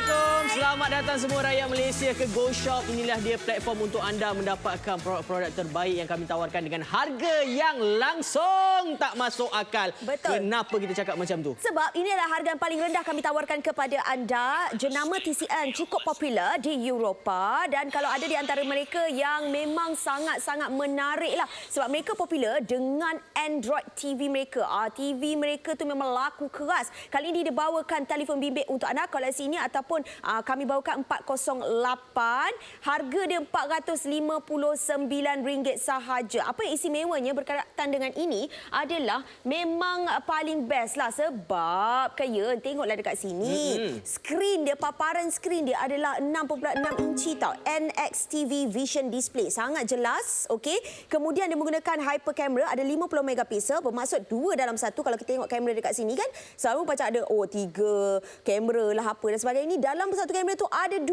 Assalamualaikum. Selamat datang semua rakyat Malaysia ke Go Shop. Inilah dia platform untuk anda mendapatkan produk-produk terbaik yang kami tawarkan dengan harga yang langsung tak masuk akal. Betul. Kenapa kita cakap macam tu? Sebab ini adalah harga yang paling rendah kami tawarkan kepada anda. Jenama TCN cukup popular di Eropah dan kalau ada di antara mereka yang memang sangat-sangat menarik lah. Sebab mereka popular dengan Android TV mereka. TV mereka tu memang laku keras. Kali ini dibawakan telefon bimbit untuk anda koleksi ini ataupun kami bawakan 408. Harga dia RM459 sahaja. Apa yang istimewanya berkaitan dengan ini adalah memang paling best lah sebab kaya tengoklah dekat sini. Skrin dia, paparan skrin dia adalah 6.6 inci tau. NXTV Vision Display. Sangat jelas. Okey. Kemudian dia menggunakan hyper camera ada 50 megapiksel bermaksud dua dalam satu. Kalau kita tengok kamera dekat sini kan selalu macam ada 3 kamera lah apa dan sebagainya. Ini dalam satu kamera tu ada 2.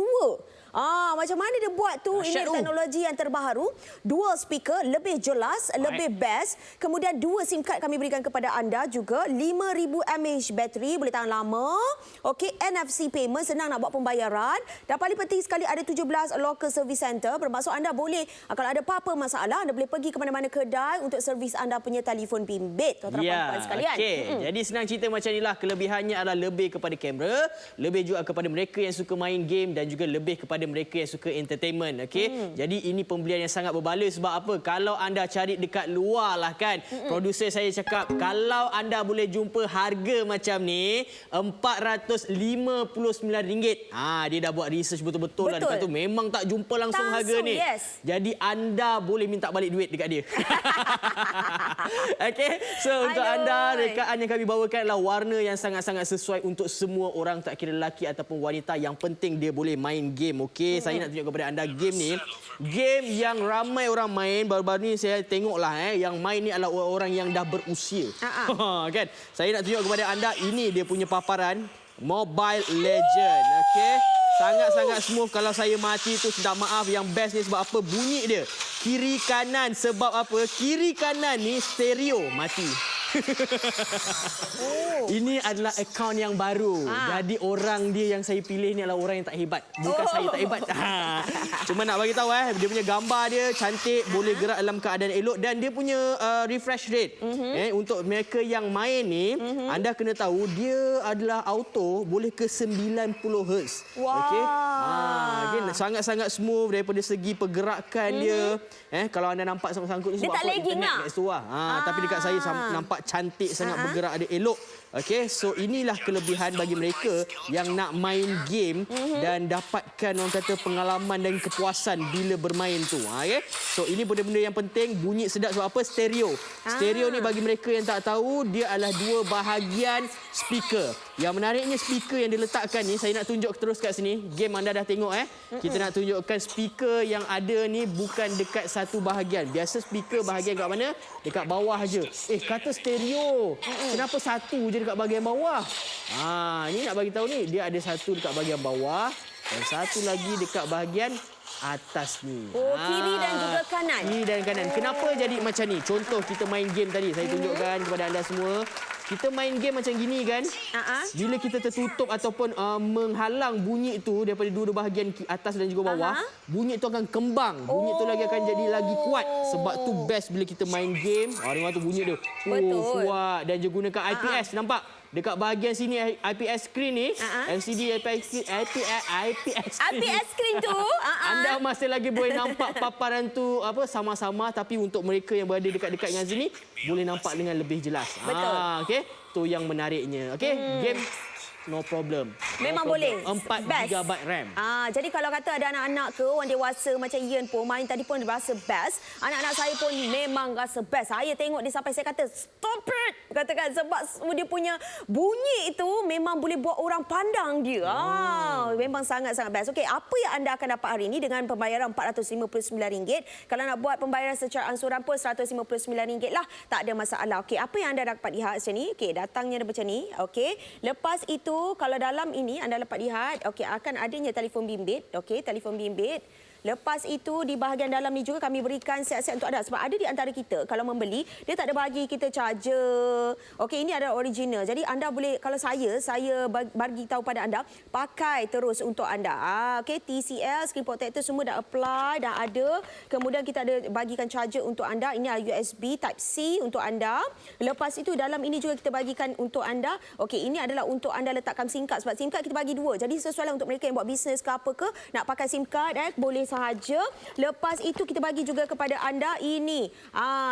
Macam mana dia buat tu? Ini teknologi yang terbaru. Dual speaker, lebih jelas, lebih best. Kemudian 2 SIM card kami berikan kepada anda juga. 5,000 mAh bateri, boleh tahan lama. Okey, NFC payment, senang nak buat pembayaran. Dan paling penting sekali ada 17 local service center. Bermaksud anda boleh, kalau ada apa-apa masalah, anda boleh pergi ke mana-mana kedai untuk servis anda punya telefon bimbit. Tuan-tuan puan-puan sekalian. Jadi senang cerita macam inilah. Kelebihannya adalah lebih kepada kamera, lebih juga kepada mereka yang suka main game dan juga lebih kepada mereka yang suka entertainment. Jadi ini pembelian yang sangat berbaloi sebab apa? Kalau anda cari dekat luar lah kan. Produser saya cakap kalau anda boleh jumpa harga macam ni RM459. Dia dah buat research betul-betul lah dekat tu. Memang tak jumpa langsung harga ni. Jadi anda boleh minta balik duit dekat dia. So untuk anda rekaan yang kami bawakan adalah warna yang sangat-sangat sesuai untuk semua orang, tak kira lelaki ataupun wanita. Yang penting dia boleh main game. Saya nak tunjuk kepada anda game ni. Game yang ramai orang main. Baru-baru ni saya tengoklah yang main ni adalah orang yang dah berusia. Kan? Saya nak tunjuk kepada anda ini dia punya paparan Mobile Legend. Sangat-sangat smooth. Kalau saya mati tu minta maaf. Yang best ni sebab apa? Bunyi dia kiri kanan. Sebab apa? Kiri kanan ni stereo mati. Ini adalah akaun yang baru. Jadi orang dia yang saya pilih ni adalah orang yang tak hebat. Bukan saya tak hebat. Cuma nak bagi tahu dia punya gambar dia cantik, boleh gerak dalam keadaan elok dan dia punya refresh rate. Untuk mereka yang main ni, anda kena tahu dia adalah auto boleh ke 90 Hz. Sangat-sangat smooth daripada segi pergerakan dia. Kalau anda nampak sangkut-sangkut ni sebab apa? Internet kat situ tapi dekat saya nampak cantik sangat bergerak, ada elok. So inilah kelebihan bagi mereka yang nak main game dan dapatkan orang kata pengalaman dan kepuasan bila bermain tu. So ini benda-benda yang penting. Bunyi sedap sebab apa? Stereo. Stereo ni bagi mereka yang tak tahu dia adalah 2 bahagian speaker. Yang menariknya speaker yang diletakkan ni, saya nak tunjuk terus kat sini. Game anda dah tengok kita nak tunjukkan speaker yang ada ni bukan dekat satu bahagian. Biasa speaker bahagian kat mana? Dekat bawah je. Kata stereo. Kenapa satu je dekat bahagian bawah? Ni nak bagi tahu ni, dia ada satu dekat bahagian bawah dan satu lagi dekat bahagian atas ni. Kiri dan juga kanan. Kiri dan kanan. Kenapa jadi macam ni? Contoh kita main game tadi, saya tunjukkan kepada anda semua. Kita main game macam gini kan, bila kita tertutup ataupun menghalang bunyi itu daripada dua bahagian atas dan juga bawah, bunyi itu akan kembang. Bunyi itu lagi akan jadi lagi kuat. Sebab tu best bila kita main game. Dengar tu bunyi dia. Kuat. Dan juga gunakan IPS. Nampak? Dekat bahagian sini IPS screen ni, LCD IPS screen tu, anda masih lagi boleh nampak paparan tu sama-sama, tapi untuk mereka yang berada dekat-dekat dengan sini boleh nampak dengan lebih jelas. Betul. Tu yang menariknya. Game no problem. Memang boleh. 4GB RAM. Jadi kalau kata ada anak-anak ke orang dewasa macam Ian pun main tadi pun rasa best. Anak-anak saya pun memang rasa best. Saya tengok dia sampai saya kata stop it. Katakan sebab dia punya bunyi itu memang boleh buat orang pandang dia. Memang sangat-sangat best. Apa yang anda akan dapat hari ini dengan pembayaran RM459? Kalau nak buat pembayaran secara angsuran pun RM159 lah. Tak ada masalah. Apa yang anda dapat lihat macam ni? Datangnya macam ni. Lepas itu kalau dalam ini anda dapat lihat akan adanya telefon bimbit. Telefon bimbit Lepas itu di bahagian dalam ni juga kami berikan set-set untuk anda. Sebab ada di antara kita kalau membeli, dia tak ada bagi kita charger. Okey, ini adalah original. Jadi anda boleh, kalau saya bagi tahu pada anda, pakai terus untuk anda. Okey, TCL, screen protector semua dah apply, dah ada. Kemudian kita ada bagikan charger untuk anda. Ini adalah USB Type-C untuk anda. Lepas itu dalam ini juga kita bagikan untuk anda. Okey, ini adalah untuk anda letakkan SIM card. Sebab SIM card kita bagi 2. Jadi sesuai untuk mereka yang buat bisnes ke apa ke, nak pakai SIM card boleh sahaja. Lepas itu kita bagi juga kepada anda ini.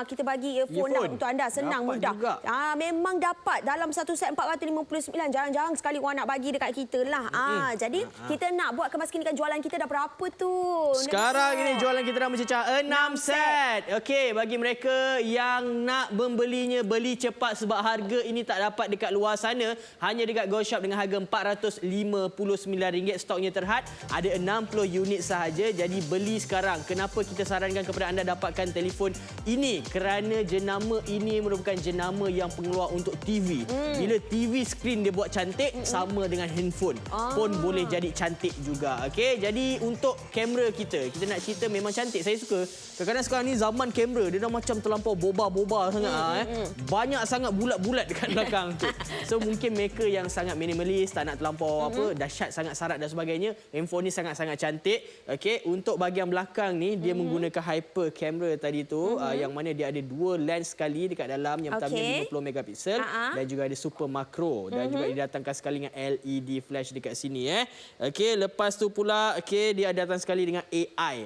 Kita bagi earphone untuk anda. Senang, dapat mudah. juga. Memang dapat. Dalam satu set 459. Jarang-jarang sekali orang nak bagi dekat kita lah. Jadi kita nak buat kemaskinkan jualan kita dah berapa tu. Sekarang ini jualan kita dah mencecah 6 set. Okey, bagi mereka yang nak membelinya, beli cepat sebab harga ini tak dapat dekat luar sana. Hanya dekat Go Shop dengan harga RM459. Stoknya terhad. Ada 60 unit sahaja. Jadi beli sekarang. Kenapa kita sarankan kepada anda dapatkan telefon ini? Kerana jenama ini merupakan jenama yang pengeluar untuk TV. Bila TV skrin dia buat cantik, sama dengan handphone pun boleh jadi cantik juga. Okey, jadi untuk kamera kita nak cerita memang cantik. Saya suka. Kadang-kadang sekarang ni zaman kamera dia dah macam terlampau boba-boba sangat. Banyak sangat bulat-bulat dekat belakang tu. So mungkin mereka yang sangat minimalis, tak nak terlampau dahsyat sangat syarat dan sebagainya, handphone ni sangat-sangat cantik. Okey, untuk bahagian belakang ni dia menggunakan hyper camera tadi tu, yang mana dia ada 2 lens sekali dekat dalam. Yang pertamanya 50 megapiksel dan juga ada super makro dan juga didatangkan sekali dengan LED flash dekat sini. Okey, lepas tu pula dia datang sekali dengan AI.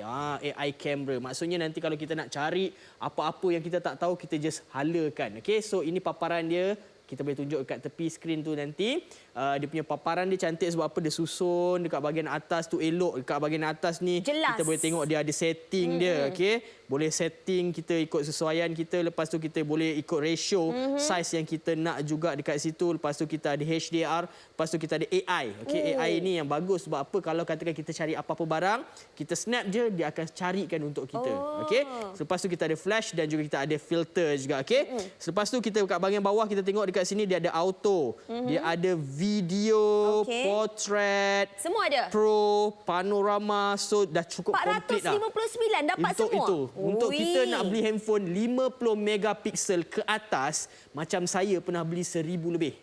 AI camera. Maksudnya nanti kalau kita nak cari apa-apa yang kita tak tahu, kita just halakan. Okey, so ini paparan dia. Kita boleh tunjuk dekat tepi skrin tu nanti. Dia punya paparan dia cantik sebab apa? Dia susun dekat bahagian atas tu elok. Dekat bahagian atas ni jelas. Kita boleh tengok dia ada setting dia. Okey, boleh setting kita ikut sesuaian kita. Lepas tu kita boleh ikut ratio size yang kita nak juga dekat situ. Lepas tu kita ada HDR. Lepas tu kita ada AI. Okey, AI ni yang bagus sebab apa? Kalau katakan kita cari apa-apa barang, kita snap je, dia akan carikan untuk kita. Okey. Lepas tu kita ada flash dan juga kita ada filter juga. Okey. Lepas tu kita kat bahagian bawah kita tengok dekat sini dia ada auto, dia ada video, portrait, semua ada. Pro, panorama, so dah cukup komplit dah. 459 dapat untuk semua. Itu. Untuk kita nak beli handphone 50 megapiksel ke atas, macam saya pernah beli 1000 lebih.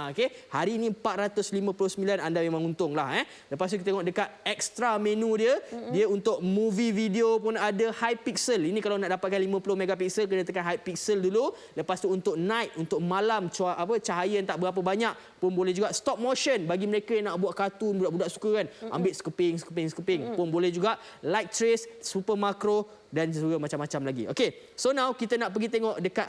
Okey. Hari ini 459 anda memang untung lah. Lepas tu kita tengok dekat extra menu dia, dia untuk movie video pun ada high pixel. Ini kalau nak dapatkan 50 megapiksel kena tekan high pixel dulu. Lepas tu untuk night, untuk malam, cahaya yang tak berapa banyak pun boleh juga. Stop motion bagi mereka yang nak buat kartun, budak-budak suka kan. Ambil sekeping pun boleh juga. Light trace, super makro dan juga macam-macam lagi. Okey, so now kita nak pergi tengok dekat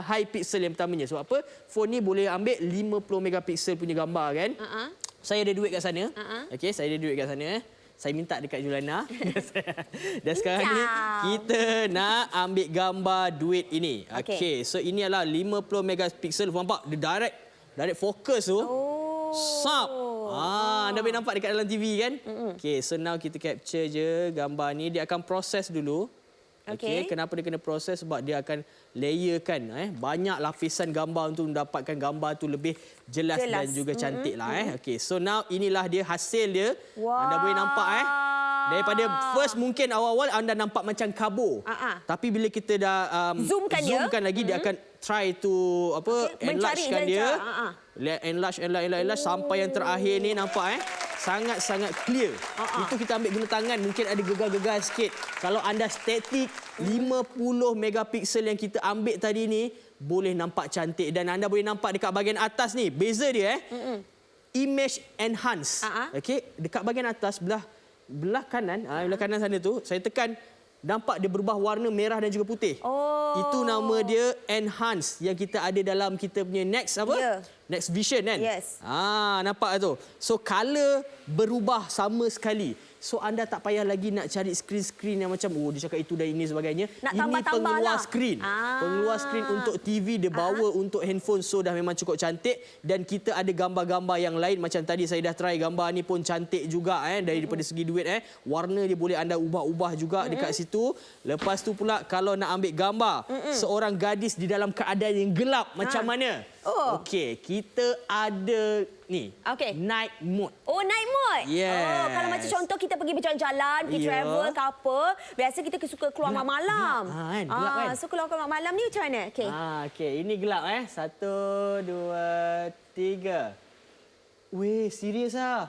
high pixel yang pertamanya. Sebab apa? Phone ni boleh ambil 50 megapiksel punya gambar kan. Saya ada duit kat sana. Okey, saya ada duit kat sana. Saya minta dekat Julana. Dan sekarang ni kita nak ambil gambar duit ini. Okey, so ini adalah 50 megapiksel. Nampak dia direct fokus tu. Sap. Anda boleh nampak dekat dalam TV kan? Okey, so now kita capture je gambar ni. Dia akan proses dulu. Okey, kenapa dia kena proses? Sebab dia akan layerkan banyak lapisan gambar untuk mendapatkan gambar tu lebih jelas dan juga cantik lah. Okey, so now inilah dia hasil dia. Anda boleh nampak daripada first mungkin awal-awal anda nampak macam kabur. Tapi bila kita dah zoomkan lagi, dia akan try to enlargekan dia. Enlarge sampai yang terakhir ni nampak sangat-sangat clear. Itu kita ambil guna tangan, mungkin ada gegar-gegar sikit. Kalau anda statik, 50 megapiksel yang kita ambil tadi ni boleh nampak cantik dan anda boleh nampak dekat bahagian atas ni beza dia image enhance. Okey, dekat bahagian atas belah kanan, belah kanan sana tu saya tekan, nampak dia berubah warna merah dan juga putih. Itu nama dia enhance yang kita ada dalam kita punya Next Next Vision kan? Yes. Nampak tu. So color berubah sama sekali. So anda tak payah lagi nak cari skrin-skrin yang macam dia cakap itu dan ini sebagainya. Nak ini pengeluar skrin. Pengeluar skrin untuk TV dia bawa untuk handphone, so dah memang cukup cantik. Dan kita ada gambar-gambar yang lain macam tadi saya dah try gambar ni pun cantik juga daripada segi duit warna dia boleh anda ubah-ubah juga dekat situ. Lepas tu pula kalau nak ambil gambar seorang gadis di dalam keadaan yang gelap macam mana? Okey, kita ada ni. Okey. Night mode. Oh, night mode? Yes. Oh, kalau macam contoh kita pergi berjalan-jalan, pergi travel ke apa, biasa kita suka keluar malam-malam. Gelap, gelap kan? So keluar malam ni macam mana? Okey. Okey, ini gelap 1, 2, 3. Weh, serius ah.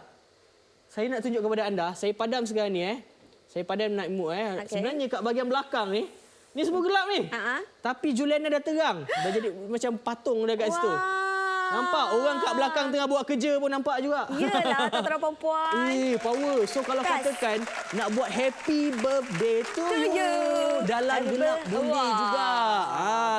Saya nak tunjuk kepada anda, saya padam sekarang ni Saya padam night mode Okey. Sebenarnya kat bahagian belakang ni semua gelap ni. Tapi Juliana dah terang. Dah jadi macam patung dah kat situ. Nampak? Orang kat belakang tengah buat kerja pun nampak juga. Yelah, tentera perempuan. Power. So kalau katakan nak buat happy birthday to you. Dalam gelap boleh juga.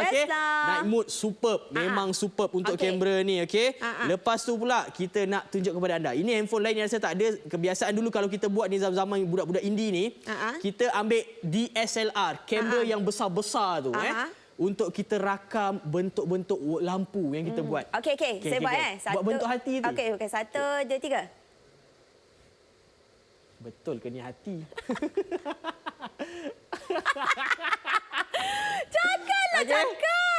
Okey. Night mode superb. Memang superb untuk kamera ni. Okey. Lepas tu pula kita nak tunjuk kepada anda. Ini handphone lain yang saya tak ada. Kebiasaan dulu kalau kita buat ni zaman budak-budak indie ni. Kita ambil DSLR. Kamera yang besar-besar tu. Untuk kita rakam bentuk-bentuk lampu yang kita buat. Okey. Saya buat buat bentuk hati tu. Okey. 1, 2, 3. Betul ke ni hati? Cakap.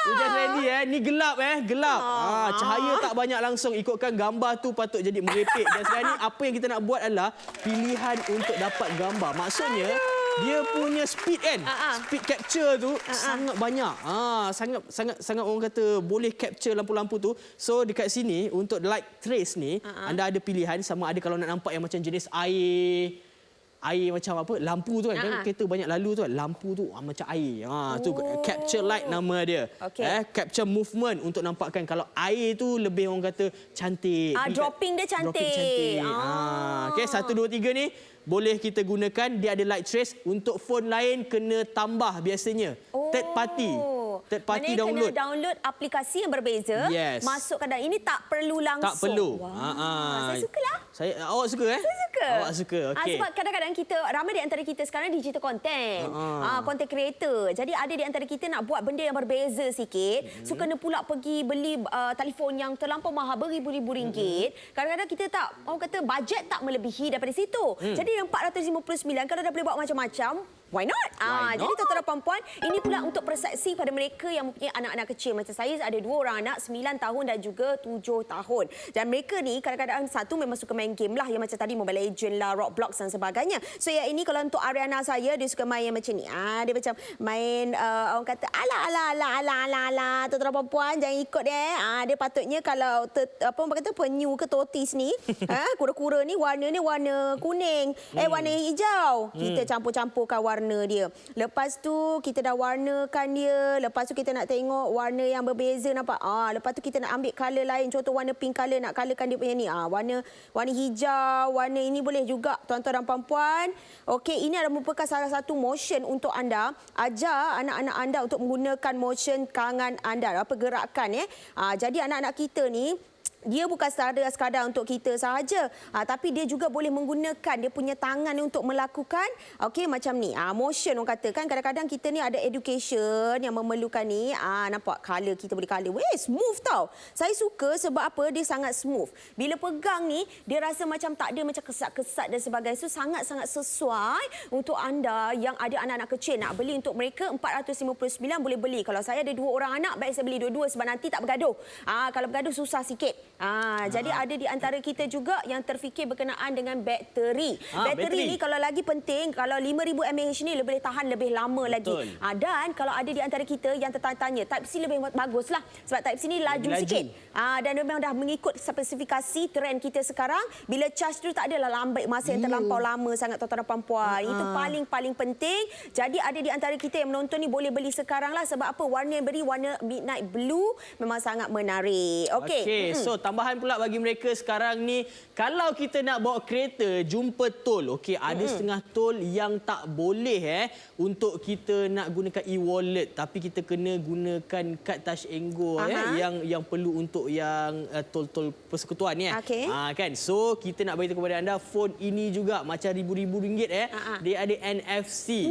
You just ready Ni gelap gelap. Cahaya tak banyak langsung. Ikutkan gambar tu patut jadi merepek. Dan sekarang ni apa yang kita nak buat adalah pilihan untuk dapat gambar. Maksudnya dia punya speed kan. Speed capture tu sangat banyak. Sangat orang kata boleh capture lampu-lampu tu. So dekat sini untuk light trace ni anda ada pilihan sama ada kalau nak nampak yang macam jenis air macam apa lampu tu kan kereta banyak lalu tu kan lampu tu macam air tu capture light nama dia capture movement untuk nampakkan kalau air tu lebih orang kata cantik dropping dia cantik. Okey 1 2 3 ni boleh kita gunakan. Dia ada light trace. Untuk phone lain kena tambah biasanya third party Maksudnya download. Kena download aplikasi yang berbeza. Masukkan dalam ini tak perlu langsung. Tak perlu. Saya sukalah. Awak suka Saya suka. Awak suka. Okey. Sebab kadang-kadang kita ramai di antara kita sekarang digital content. Content creator. Jadi ada di antara kita nak buat benda yang berbeza sikit. So kena pula pergi beli telefon yang terlampau mahal beribu-ribu ringgit. Kadang-kadang kita tak orang kata bajet tak melebihi daripada situ. Jadi yang 459 kalau dah boleh buat macam-macam, why not? Jadi tuan-tuan dan puan-puan, ini pula untuk persepsi pada mereka yang mempunyai anak-anak kecil. Macam saya ada 2 orang anak, 9 tahun dan juga 7 tahun. Dan mereka ni kadang-kadang satu memang suka main game lah. Yang macam tadi Mobile Legends lah, Roblox dan sebagainya. So yang ini kalau untuk Ariana saya, dia suka main yang macam ni. Dia macam main orang kata ala. Tuan-tuan dan puan-puan, jangan ikut dia. Dia patutnya kalau orang kata penyu ke tortoise ni, kura-kura ni warna kuning. Warna hijau. Kita campur-campurkan warna dia. Lepas tu kita dah warnakan dia. Lepas tu kita nak tengok warna yang berbeza nampak. Lepas tu kita nak ambil color lain. Contoh warna pink color nak colorkan dia punya ni. Warna hijau, warna ini boleh juga tuan-tuan dan puan-puan. Okey, ini adalah merupakan salah satu motion untuk anda. Ajar anak-anak anda untuk menggunakan motion tangan anda, pergerakan jadi anak-anak kita ni dia bukan sekadar untuk kita sahaja, tapi dia juga boleh menggunakan dia punya tangan untuk melakukan macam ni. Motion orang kata kan kadang-kadang kita ni ada education yang memerlukan ni. Nampak color kita boleh color. Smooth tau. Saya suka sebab apa? Dia sangat smooth. Bila pegang ni dia rasa macam tak ada macam kesat-kesat dan sebagainya. So sangat-sangat sesuai untuk anda yang ada anak-anak kecil nak beli untuk mereka 459 boleh beli. Kalau saya ada 2 orang anak baik saya beli dua-dua sebab nanti tak bergaduh. Kalau bergaduh susah sikit. Jadi ada di antara kita juga yang terfikir berkenaan dengan bateri. Bateri ni kalau lagi penting, kalau 5000 mAh ni boleh tahan lebih lama lagi. Dan kalau ada di antara kita yang tertanya, Type C lebih baguslah sebab Type C ni laju sikit. Dan memang dah mengikut spesifikasi trend kita sekarang. Bila charge tu tak adalah lambat masa yang terlampau lama sangat tuan-tuan dan puan-puan. Itu paling penting. Jadi ada di antara kita yang menonton ni boleh beli sekarang lah sebab apa? Warna yang beri warna midnight blue memang sangat menarik. Okey. So tambahan pula bagi mereka sekarang ni, kalau kita nak bawa kereta jumpa tol, ada setengah tol yang tak boleh untuk kita nak gunakan e-wallet, tapi kita kena gunakan kad Touch and Go yang perlu untuk yang tol-tol persekutuan kan. So kita nak beritahu kepada anda, phone ini juga macam ribu-ribu ringgit dia ada NFC.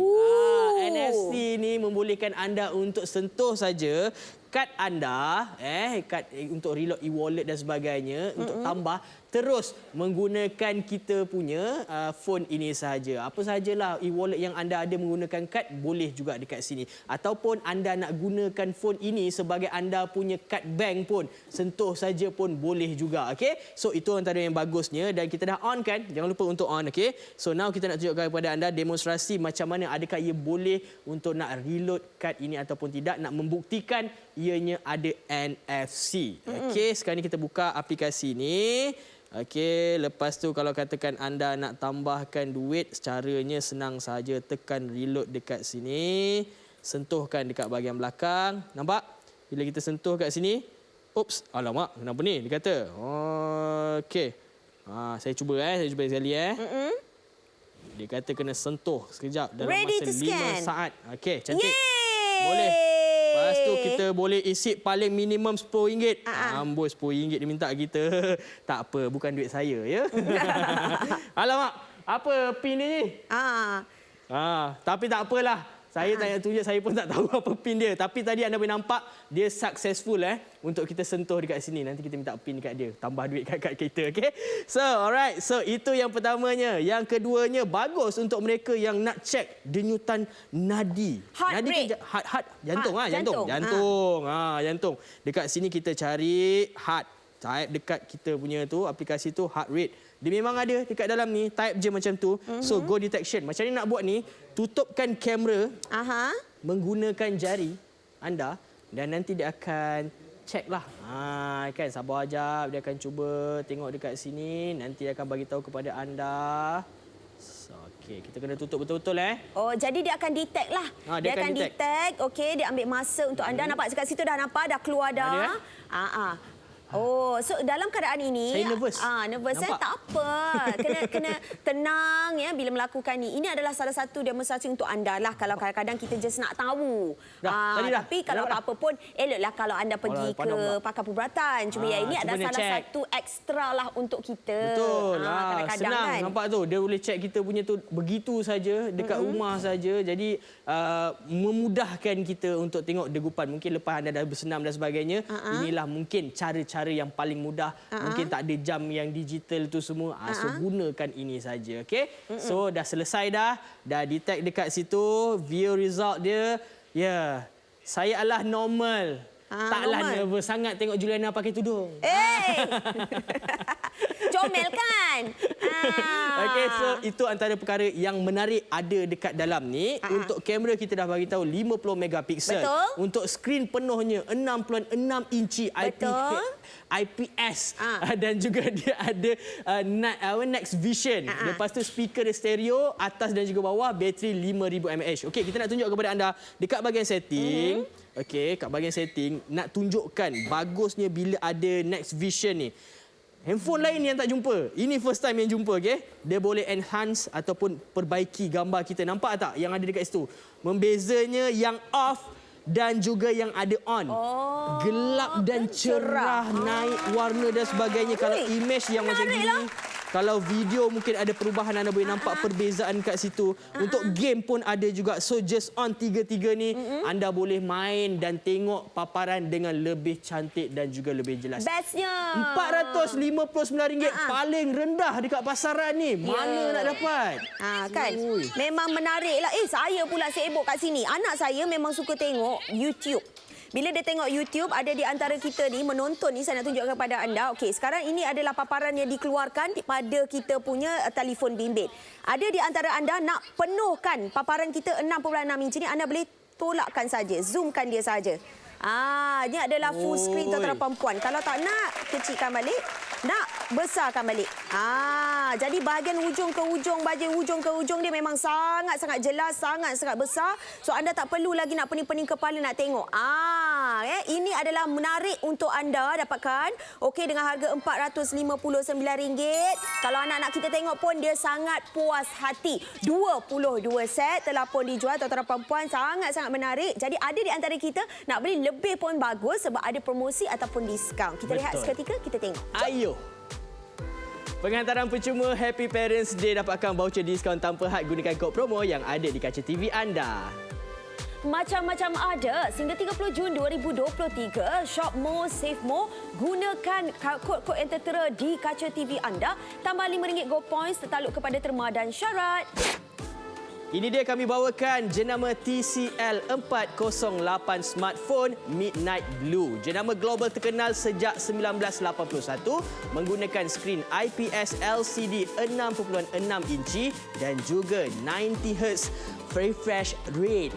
NFC ni membolehkan anda untuk sentuh saja kad anda, kad untuk reload e-wallet dan sebagainya, untuk tambah, terus menggunakan kita punya phone ini sahaja. Apa sahajalah e-wallet yang anda ada menggunakan kad, boleh juga dekat sini. Ataupun anda nak gunakan phone ini sebagai anda punya kad bank pun, sentuh saja pun boleh juga. Okay? So itu antara yang bagusnya dan kita dah on kan? Jangan lupa untuk on. Okay? So now kita nak tunjukkan kepada anda demonstrasi macam mana adakah ia boleh untuk nak reload kad ini ataupun tidak, nak membuktikan ianya ada NFC. Okay? Sekarang ni kita buka aplikasi ni. Okey, lepas tu kalau katakan anda nak tambahkan duit, caranya senang saja, tekan reload dekat sini, sentuhkan dekat bahagian belakang. Nampak? Bila kita sentuh kat sini, oops, alamak, kenapa ni? Dia kata. Okey. Saya cuba sekali Dia kata kena sentuh sekejap dalam masa 5 saat. Okey, cantik. Boleh. Lepas tu kita boleh isi paling minimum RM10. Amboi, RM10 dia minta kita. Tak apa, bukan duit saya ya. Alamak, apa pin ni? Tapi tak apalah. Saya tak nak tunjuk, saya pun tak tahu apa pin dia. Tapi tadi anda boleh nampak dia successful untuk kita sentuh dekat sini. Nanti kita minta pin dekat dia, tambah duit kat kita, okey. So, alright. So, itu yang pertamanya. Yang keduanya bagus untuk mereka yang nak cek denyutan nadi. Heart rate. Jantung. Jantung. Dekat sini kita cari heart. Type dekat kita punya tu, aplikasi tu, heart rate. Dia memang ada dekat dalam ni, type je macam tu. So, go detection. Macam ni nak buat ni, tutupkan kamera menggunakan jari anda dan nanti dia akan check lah. Kan, sabar sekejap, dia akan cuba tengok dekat sini, nanti dia akan bagi tahu kepada anda. So, okey, kita kena tutup betul-betul Oh, jadi dia akan detect lah. Dia akan detect. Okey, dia ambil masa untuk anda. Nampak dekat situ dah nampak, dah keluar dah. Oh, so dalam keadaan ini saya nervous. Nervous tak apa. Kena tenang ya bila melakukan ni. Ini adalah salah satu demonstrasi untuk anda lah kalau kadang-kadang kita just nak tahu. Tapi kalau apa pun eloklah kalau anda pergi ke pakar perubatan. Cuma yang ini adalah salah satu ekstra lah untuk kita. Betul. Kadang-kadang senang kan. Nampak tu, dia boleh check kita punya tu begitu saja dekat rumah saja. Jadi memudahkan kita untuk tengok degupan. Mungkin lepas anda dah bersenam dan sebagainya, inilah mungkin cara-cara yang paling mudah. Mungkin tak ada jam yang digital tu semua. So gunakan ini saja. Okay? So dah selesai dah. Dah detect dekat situ. View result dia. Ya. Saya adalah normal. Taklah nervous sangat tengok Juliana pakai tudung. Comel kan? Okey, so itu antara perkara yang menarik ada dekat dalam ni. Untuk kamera kita dah bagi tahu 50 megapiksel. Betul. Untuk skrin penuhnya 6.6 inci IPS. Dan juga dia ada Next Vision. Lepas tu speaker dia stereo, atas dan juga bawah, bateri 5000 mAh. Okey, kita nak tunjuk kepada anda dekat bahagian setting. Okey, kat bahagian setting nak tunjukkan bagusnya bila ada Next Vision ni. Handphone lain yang tak jumpa. Ini first time yang jumpa, okey. Dia boleh enhance ataupun perbaiki gambar kita. Nampak tak yang ada dekat situ? Membezanya yang off dan juga yang ada on. Gelap dan cerah, naik warna dan sebagainya. Kalau image yang macam gini, kalau video mungkin ada perubahan, anda boleh nampak perbezaan kat situ. Untuk game pun ada juga. So just on 3-3 ni, anda boleh main dan tengok paparan dengan lebih cantik dan juga lebih jelas. Bestnya RM459 paling rendah dekat pasaran ni. Mana nak dapat? Kan? Memang menarik lah. Saya pula sibuk kat sini. Anak saya memang suka tengok YouTube. Bila dia tengok YouTube, ada di antara kita ni menonton ni, saya nak tunjukkan kepada anda. Okey, sekarang ini adalah paparan yang dikeluarkan pada kita punya telefon bimbit. Ada di antara anda nak penuhkan paparan kita 6.6 inci ni, anda boleh tolakkan saja, zoomkan dia saja. Ini adalah full screen tuan-tuan perempuan. Kalau tak nak, kecilkan balik. Nak, besarkan balik. Jadi bahagian ujung ke ujung dia memang sangat-sangat jelas, sangat-sangat besar. So anda tak perlu lagi nak pening-pening kepala nak tengok. Ini adalah menarik untuk anda dapatkan. Okey, dengan harga RM459. Kalau anak-anak kita tengok pun dia sangat puas hati. 22 set telah pun dijual tuan-tuan perempuan. Sangat-sangat menarik. Jadi ada di antara kita nak beli lebih pun bagus sebab ada promosi ataupun diskaun. Kita lihat seketika, kita tengok. Ayo. Penghantaran percuma Happy Parents Day, dapatkan voucher diskaun tanpa had gunakan kod promo yang ada di kaca TV anda. macam-macam ada. Sehingga 30 Jun 2023, Shop More, Save More. Gunakan kod-kod yang tertera di kaca TV anda. Tambah RM5 Go Points tertakluk kepada terma dan syarat. Ini dia kami bawakan jenama TCL 408 smartphone Midnight Blue. Jenama global terkenal sejak 1981 menggunakan skrin IPS LCD 6.6 inci dan juga 90Hz refresh rate.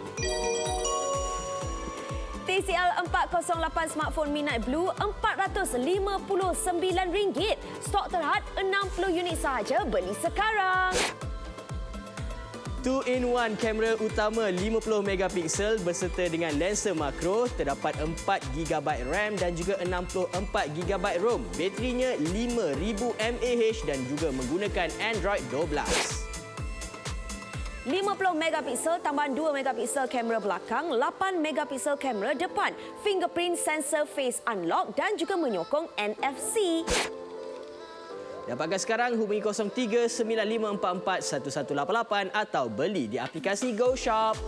TCL 408 smartphone Midnight Blue RM459. Stok terhad 60 unit sahaja. Beli sekarang. 2-in-1 kamera utama 50 megapiksel berserta dengan lensa makro, terdapat 4GB RAM dan juga 64GB ROM. Baterinya 5000 mAh dan juga menggunakan Android 12. 50 megapiksel tambahan 2 megapiksel kamera belakang, 8 megapiksel kamera depan, fingerprint sensor face unlock dan juga menyokong NFC. Dapatkan sekarang hubungi 0395441188 atau beli di aplikasi GoShop.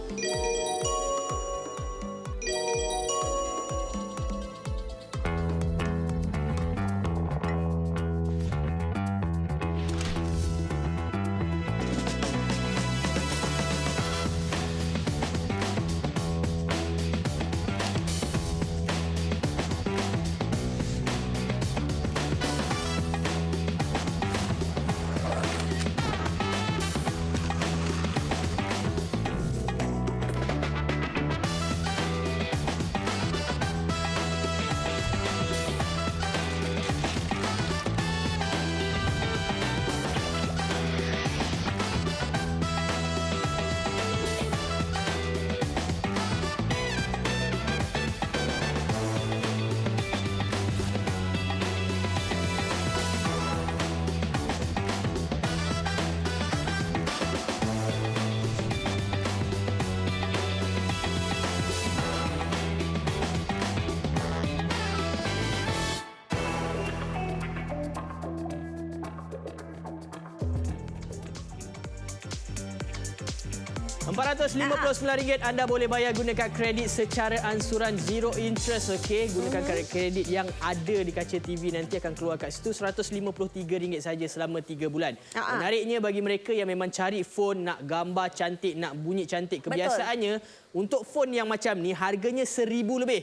RM459 anda boleh bayar gunakan kredit secara ansuran zero interest, okey. Gunakan kredit yang ada di kaca TV nanti akan keluar kat situ RM153 saja selama 3 bulan. Menariknya bagi mereka yang memang cari phone nak gambar cantik, nak bunyi cantik, kebiasaannya untuk phone yang macam ni harganya RM1,000 lebih.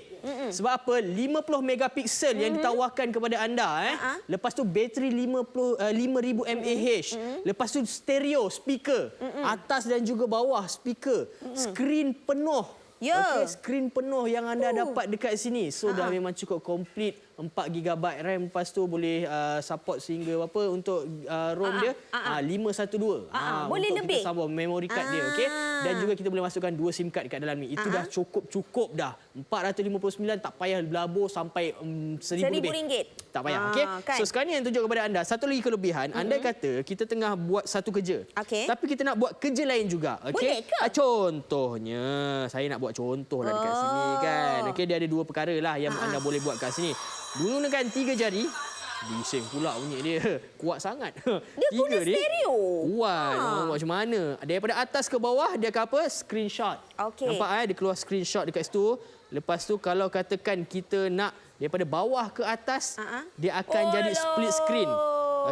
Sebab apa? 50 megapiksel yang ditawarkan kepada anda. Lepas tu bateri 5000 mAh. Lepas tu stereo, speaker. Atas dan juga bawah speaker. Skrin penuh. Okey, skrin penuh yang anda dapat dekat sini. So dah memang cukup komplit. 4GB RAM, lepas tu boleh support sehingga apa untuk ROM dia 512. Boleh untuk lebih. kita sambung memory card dia, okey. Dan juga kita boleh masukkan 2 SIM card dekat dalam ni. Itu dah cukup dah. 459 tak payah berlabur sampai RM1,000 lebih. Tak payah, okey. Kan? So sekarang ni yang tunjuk kepada anda satu lagi kelebihan. Anda kata kita tengah buat satu kerja. Tapi kita nak buat kerja lain juga, okey. Boleh ke? Contohnya, saya nak buat contoh lah dekat sini kan. Okey, dia ada 2 perkara lah yang anda boleh buat kat sini. Gunakan 3 jari. Bising pula bunyi dia. Kuat sangat. Dia guna stereo. Kuat. Macam mana? Daripada atas ke bawah, dia akan apa? Screenshot. Nampak dia keluar screenshot dekat situ. Lepas tu kalau katakan kita nak daripada bawah ke atas, dia akan jadi split screen.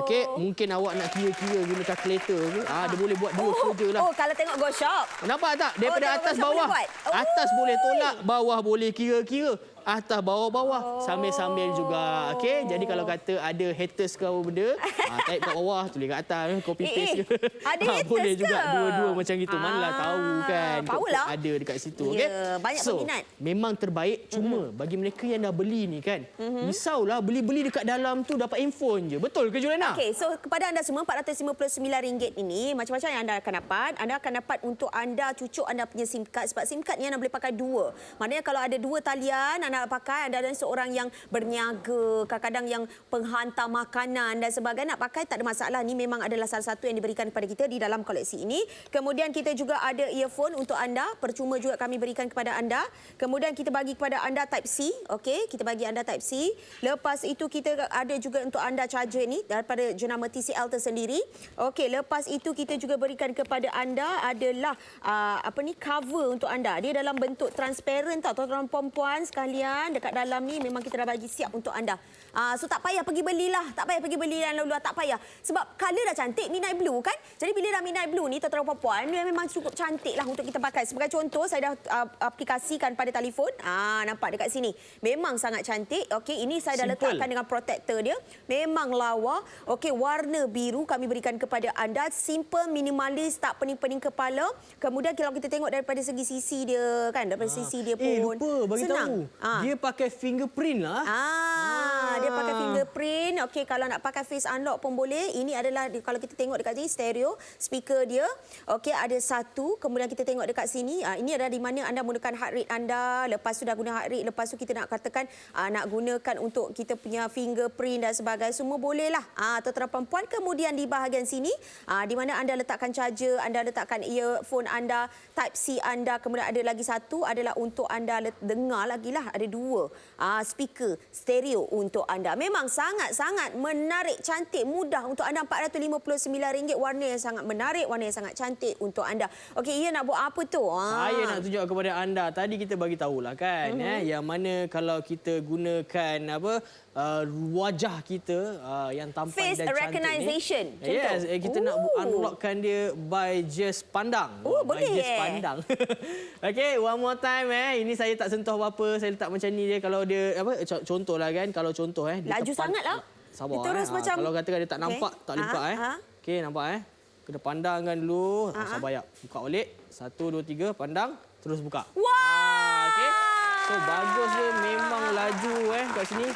Okey, mungkin awak nak kira-kira guna kalkulator ke? Dia boleh buat dua kerja lah. Kalau tengok GoShop. Nampak tak? Daripada atas bawah. Atas boleh tolak, bawah boleh kira-kira. Atas bawah-bawah sambil-sambil juga. Okey, jadi kalau kata ada haters ke apa benda, type kat bawah, tulis kat atas, copy paste ke. Ada haters boleh ke? juga dua-dua macam gitu. Manalah tahu kan. Tahulah. Ada dekat situ, okey. Banyak peminat. Memang terbaik, cuma bagi mereka yang dah beli ni kan. Risaulah beli-beli dekat dalam tu dapat handphone je. Betul ke Juliana? Okey, so kepada anda semua RM459 ini macam-macam yang anda akan dapat. Anda akan dapat untuk anda cucuk anda punya SIM card sebab SIM card ni anda boleh pakai 2. Maknanya kalau ada 2 talian anda anda nak pakai, anda adalah seorang yang berniaga, kadang-kadang yang penghantar makanan dan sebagainya, nak pakai tak ada masalah. Ni memang adalah salah satu yang diberikan kepada kita di dalam koleksi ini. Kemudian kita juga ada earphone untuk anda, percuma juga kami berikan kepada anda. Kemudian kita bagi kepada anda Type C, okey, kita bagi anda Type C. Lepas itu kita ada juga untuk anda charger ni daripada jenama TCL tersendiri. Okey, lepas itu kita juga berikan kepada anda adalah cover untuk anda. Dia dalam bentuk transparent tau, tuan-tuan puan-puan sekalian. Dekat dalam ni memang kita dah bagi siap untuk anda. So tak payah pergi belilah, tak payah pergi beli dan lalu tak payah. Sebab colour dah cantik, midnight blue kan. Jadi bila dah midnight blue ni tuan-tuan puan-puan, dia memang cukup cantik lah untuk kita pakai. Sebagai contoh, saya dah aplikasikan pada telefon. Nampak dekat sini. Memang sangat cantik. Okey, ini saya dah letakkan dengan protector dia. Memang lawa. Okey, warna biru kami berikan kepada anda. Simple, minimalis, tak pening-pening kepala. Kemudian kalau kita tengok daripada segi sisi dia kan, daripada sisi dia pun lupa bagi tahu. Dia pakai fingerprint lah. Dia pakai fingerprint. Okey, kalau nak pakai face unlock pun boleh. Ini adalah kalau kita tengok dekat sini stereo speaker dia. Okey, ada satu. Kemudian kita tengok dekat sini. Ini adalah di mana anda menggunakan heart rate anda. Lepas tu dah guna heart rate. Lepas tu kita nak katakan nak gunakan untuk kita punya fingerprint dan sebagainya. Semua boleh lah. Tuan-tuan perempuan. Kemudian di bahagian sini di mana anda letakkan charger, anda letakkan earphone anda, Type C anda. Kemudian ada lagi satu adalah untuk anda dengar lagi lah. Ada dua speaker stereo untuk anda. Memang sangat-sangat menarik, cantik, mudah untuk anda. RM459, warna yang sangat menarik, warna yang sangat cantik untuk anda. Okey, Ia nak buat apa tu? Saya nak tunjuk kepada anda. Tadi kita bagi tahulah kan, yang mana kalau kita gunakan wajah kita yang tampan face dan cantik recognition, ni. Yes, kita nak unlockkan dia by just pandang. Boleh. By just pandang. Okey, one more time Ini saya tak sentuh apa-apa. Saya letak macam ni dia. Kalau dia contohlah kan, kalau contoh laju sangatlah. Sabar terus macam kalau katakan dia tak nampak, tak lipat Okey, nampak Kena pandangkan dulu. Sabar ya. Buka balik. 1 2 3 pandang, terus buka. Wah! Okey. So bagus dia, memang laju kat sini.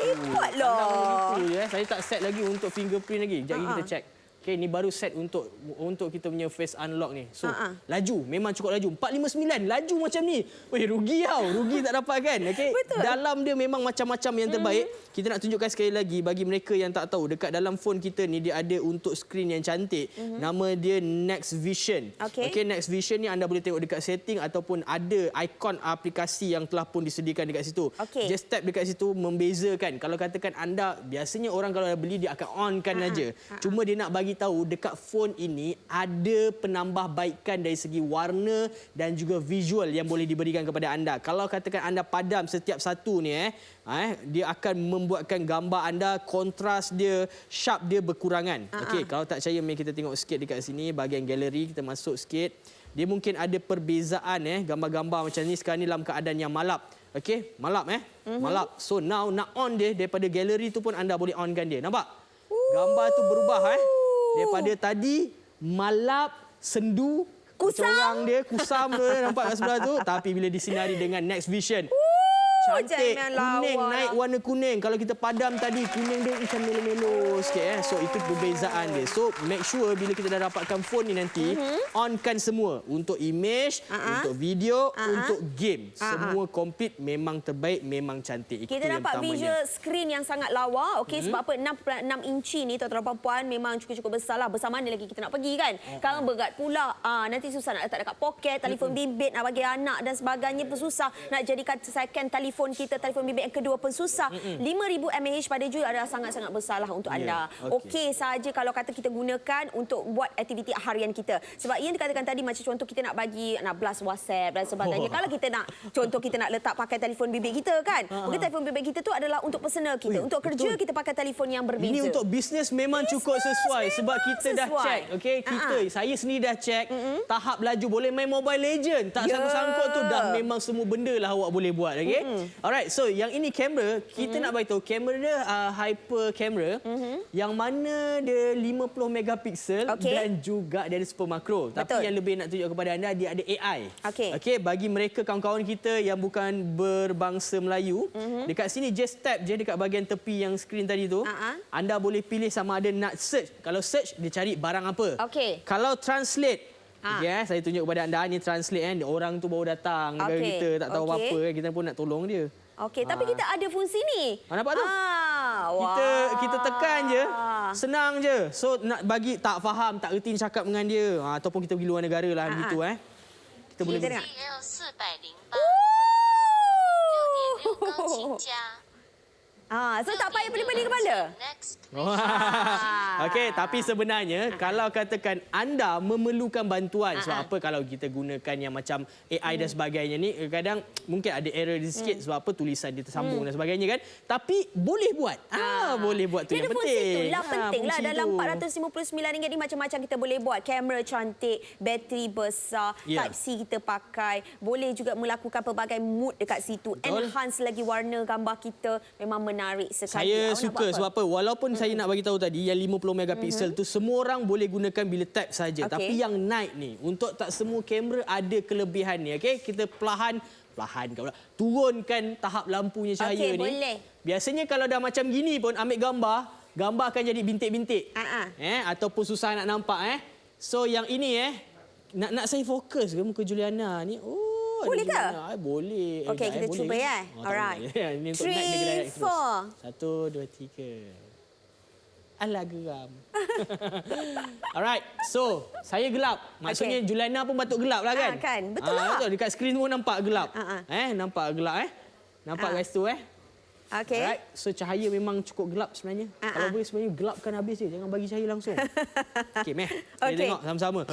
Cepatlah. Saya tak set lagi untuk fingerprint lagi. Sekejap lagi kita check. Okey, ni baru set untuk kita punya face unlock ni. So, laju. Memang cukup laju. 459, laju macam ni. Weh, rugi tau. Rugi tak dapat kan? Okey. Dalam dia memang macam-macam yang terbaik. Kita nak tunjukkan sekali lagi bagi mereka yang tak tahu. Dekat dalam phone kita ni, dia ada untuk skrin yang cantik. Nama dia Next Vision. Okey, Next Vision ni anda boleh tengok dekat setting ataupun ada ikon aplikasi yang telah pun disediakan dekat situ. Just tap dekat situ, membezakan. Kalau katakan anda, biasanya orang kalau dah beli, dia akan onkan aja. Cuma dia nak bagi tahu dekat phone ini ada penambahbaikan dari segi warna dan juga visual yang boleh diberikan kepada anda. Kalau katakan anda padam setiap satu ni dia akan membuatkan gambar anda, kontras dia, sharp dia berkurangan. Okey, kalau tak percaya mari kita tengok sikit dekat sini bahagian galeri, kita masuk sikit. Dia mungkin ada perbezaan gambar-gambar macam ni sekarang ni dalam keadaan yang malap. Okey, malap malap. So now nak on dia daripada galeri tu pun anda boleh onkan dia. Nampak? Gambar tu berubah daripada tadi malap, sendu, corang dia, kusam dia nampak kat sebelah tu. Tapi bila disinari dengan Next Vision, cantik, kuning, naik warna kuning. Kalau kita padam tadi, kuning dia macam melo-melo sikit. So itu perbezaan dia. So make sure bila kita dah dapatkan phone ni nanti, onkan semua. Untuk image, untuk video, untuk game. Semua complete, memang terbaik, memang cantik. Kita nampak visual screen yang sangat lawa. Okey, sebab apa 6.6 inci ni tuan-tuan puan-puan memang cukup besar lah. Besar mana lagi kita nak pergi kan? Kalau berat pula, nanti susah nak letak dekat poket, telefon bimbit nak bagi anak dan sebagainya pun susah. Nak jadikan second telefon kita, telefon bimbit yang kedua pun susah. 5,000 mAh pada juz adalah sangat-sangat besar lah untuk anda. Okey saja kalau kata kita gunakan untuk buat aktiviti harian kita. Sebab yang dikatakan tadi macam contoh kita nak blast WhatsApp dan sebagainya. Kalau kita nak, contoh kita nak letak pakai telefon bimbit kita kan. Mungkin telefon bimbit kita tu adalah untuk personal kita. Untuk kerja kita pakai telefon yang berbeza. Ini untuk bisnes memang cukup sesuai sebab kita dah check. Okey, saya sendiri dah check tahap laju boleh main Mobile Legend. Tak sangkut-sangkut tu dah memang semua benda lah awak boleh buat. Okey. Alright, so yang ini kamera, kita nak bagi tahu kamera dia hyper kamera yang mana dia 50 megapiksel dan juga dia ada super makro. Tapi yang lebih nak tunjuk kepada anda, dia ada AI. Okey, bagi mereka kawan-kawan kita yang bukan berbangsa Melayu, dekat sini just tap je dekat bahagian tepi yang skrin tadi tu. Anda boleh pilih sama ada nak search. Kalau search, dia cari barang apa. Kalau translate, saya tunjuk kepada anda, ni translate orang tu baru datang negara kita, tak tahu apa-apa, kita pun nak tolong dia. Okey, tapi kita ada fungsi ni. Nampak tu? Kita tekan je, senang je. So nak bagi tak faham, tak erti cakap dengan dia, ataupun kita pergi luar negara lah gitu Kita boleh dengar. So tak payah pening-pening kepala. Okey, tapi sebenarnya kalau katakan anda memerlukan bantuan, sebab apa kalau kita gunakan yang macam AI dan sebagainya ni, kadang mungkin ada error sikit sebab apa tulisan dia tersambung dan sebagainya kan. Tapi boleh buat. Boleh buat tu dia yang ada penting. Fungsi itulah pentinglah fungsi dalam tu. RM459 ni macam-macam kita boleh buat. Kamera cantik, bateri besar, Type C kita pakai. Boleh juga melakukan pelbagai mood dekat situ. Betul. Enhance lagi warna gambar kita. Memang menarik sekali. Saya suka sebab apa? Walaupun saya nak bagi tahu tadi yang 50 megapiksel tu semua orang boleh gunakan bila tap saja. Tapi yang night ni untuk tak semua kamera ada kelebihan ni. Okey, kita perlahan turunkan tahap lampunya cahaya ni. Boleh. Biasanya kalau dah macam gini pun ambil gambar akan jadi bintik-bintik. Ataupun susah nak nampak So yang ini nak saya fokus ke muka Juliana ni? Boleh ke? Boleh. Okey, kita cuba ya. Alright. 3, 4. 1, 2, 3. Alah geram. Alright. So, saya gelap. Maksudnya Juliana pun patut gelap lah kan? Kan. Betul lah. Betul. Dekat skrin pun nampak gelap. Nampak gelap Nampak guys tu Okey. Alright. So, cahaya memang cukup gelap sebenarnya. Kalau boleh sebenarnya gelapkan habis je. Jangan bagi cahaya langsung. Okey, meh. Kita tengok sama-sama.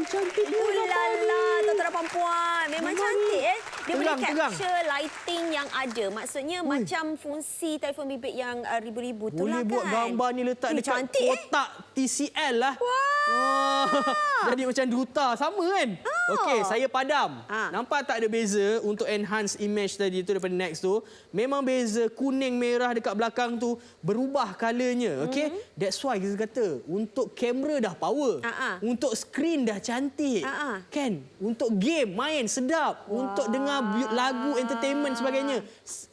Cantiknya. Ulala, tuan-tuan dan puan-puan. Memang cantik Dia boleh Pegang. capture lighting yang ada. Maksudnya macam fungsi telefon bimbit yang ribu-ribu tu lah kan. Boleh buat gambar ni letak dekat cantik, kotak TCL lah. Jadi macam duta. Sama kan? Okey, saya padam. Nampak tak ada beza untuk enhance image tadi tu daripada Next tu. Memang beza kuning merah dekat belakang tu berubah colornya. Okey? That's why kita kata untuk kamera dah power. Untuk skrin dah cantik. Kan? Untuk game main sedap. Untuk dengar lagu entertainment sebagainya.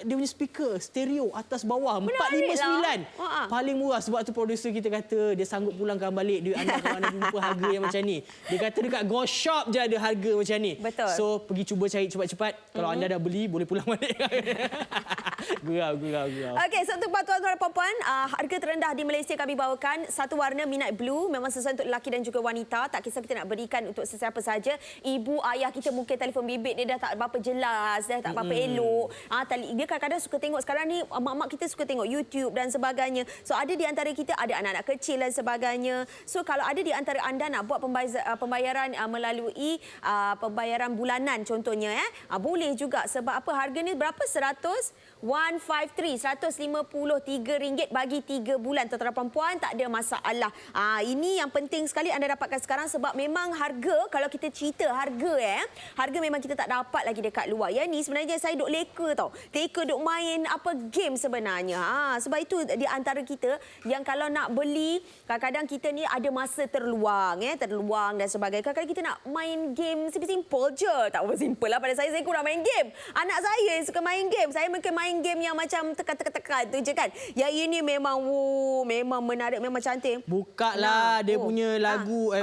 Dia punya speaker stereo atas bawah 459. Paling murah sebab tu producer kita kata dia sanggup pulangkan balik duit anda kalau anda jumpa harga yang macam ni. Dia kata dekat Go Shop je ada harga macam ni. Betul. So pergi cuba cari cepat-cepat. Kalau anda dah beli boleh pulang balik. Gurau. Okey, so untuk tuan-tuan dan puan-puan, harga terendah di Malaysia kami bawakan satu warna midnight blue, memang sesuai untuk lelaki dan juga wanita. Tak kisah kita nak berikan untuk sesiapa saja. Ibu, ayah kita mungkin telefon bimbit dia dah tak berapa jelas, dah tak berapa elok. Dia kadang-kadang suka tengok sekarang ni, mak-mak kita suka tengok YouTube dan sebagainya. So ada di antara kita ada anak-anak kecil dan sebagainya. So kalau ada di antara anda nak buat pembayaran melalui pembayaran bulanan contohnya boleh juga. Sebab apa, harga ni berapa? 153 RM153 bagi 3 bulan. Tuan-tuan dan puan-puan, tak ada masalah. Ini yang penting sekali anda dapatkan sekarang sebab memang harga, kalau kita cerita harga memang kita tak dapat lagi dekat luar. Yang ni sebenarnya saya duk leka tau. Leka duk main game sebenarnya. Sebab itu di antara kita yang kalau nak beli, kadang-kadang kita ni ada masa terluang dan sebagainya. Kadang-kadang kita nak main game simple je. Tak apa simple lah pada saya kurang main game. Anak saya yang suka main game. Saya mungkin main game yang macam teka-teka tu je kan. Yang ini memang menarik, memang cantik. Buka lah dia punya lagu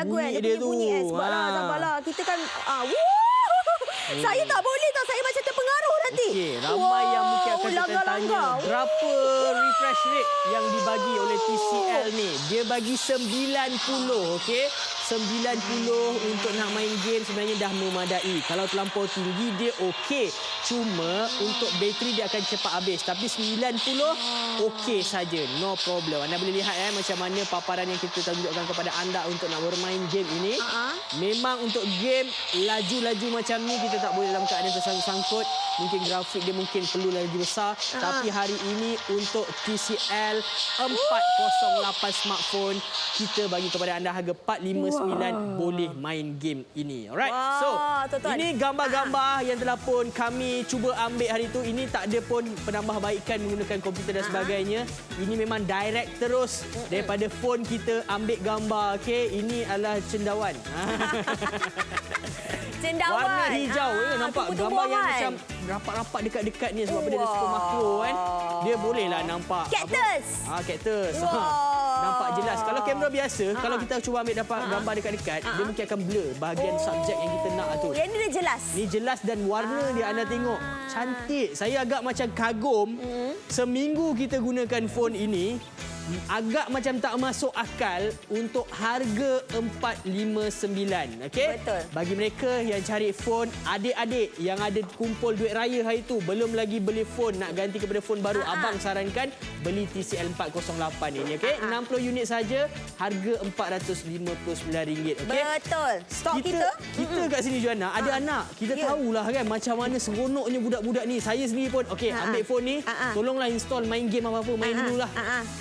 bunyi dia tu. Sebablah sabarlah kita kan saya tak boleh tau, saya macam terpengaruh nanti. Okey, ramai yang mungkin akan tanya berapa refresh rate yang dibagi oleh TCL ni. Dia bagi 90, okey. 90 untuk nak main game sebenarnya dah memadai. Kalau terlampau tinggi dia okey. Cuma untuk bateri dia akan cepat habis. Tapi 90 okey saja. No problem. Anda boleh lihat macam mana paparan yang kita tunjukkan kepada anda untuk nak bermain game ini. Memang untuk game laju-laju macam ni kita tak boleh dalam keadaan tersangkut-sangkut. Mungkin grafik dia mungkin perlu lagi besar. Tapi hari ini untuk TCL 408 smartphone kita bagi kepada anda harga 459 boleh main game ini. Alright. So, ini gambar-gambar yang telah pun kami cuba ambil hari itu. Ini tak ada pun penambahbaikan menggunakan komputer dan sebagainya. Ini memang direct terus daripada phone kita ambil gambar. Okey, ini adalah cendawan. Cendawan. Warna hijau. Nampak gambar yang macam rapat-rapat dekat-dekat ni sebab dia ada super makro kan. Dia bolehlah nampak. Cactus. Cactus. nampak jelas. Kalau kamera biasa, kalau kita cuba ambil dapat gambar dekat-dekat, dia mungkin akan blur bahagian subjek yang kita nak tu. Yang ni dah jelas. Ni jelas dan warna dia anda tengok. Cantik. Saya agak macam kagum. Seminggu kita gunakan phone ini, agak macam tak masuk akal untuk harga 459. Okey? Betul. Bagi mereka yang cari phone, adik-adik yang ada kumpul duit raya hari tu, belum lagi beli phone, nak ganti kepada phone baru, abang sarankan beli TCL 408 ini. Okey? 60 unit saja, harga RM459. Okey? Betul. Stok kita? Kita kat sini Joanna ada anak. Kita tahulah kan macam mana seronoknya budak-budak ni. Saya sendiri pun okey, ambil phone ni, tolonglah install main game apa-apa, main dululah.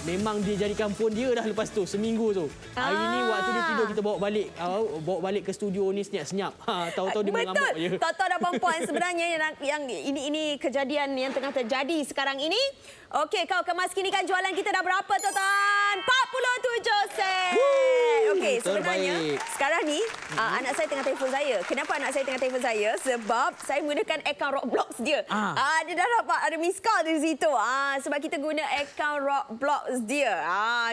Memang dia jadikan phone dia dah lepas tu seminggu tu. Hari ni waktu dia tidur kita bawa balik ke studio ni senyap-senyap. Tahu-tahu dia mengamuk je. Tuan-tuan dan puan-puan, sebenarnya yang ini kejadian yang tengah terjadi sekarang ini. Okey, kau kemas kini kan jualan kita dah berapa tuan-tuan? 47 sen. Okey, sebenarnya sekarang ni anak saya tengah telefon saya. Kenapa anak saya tengah telefon saya? Sebab saya menggunakan akaun Roblox dia. Dia dah dapat ada miss call di situ. Sebab kita guna akaun Roblox dia.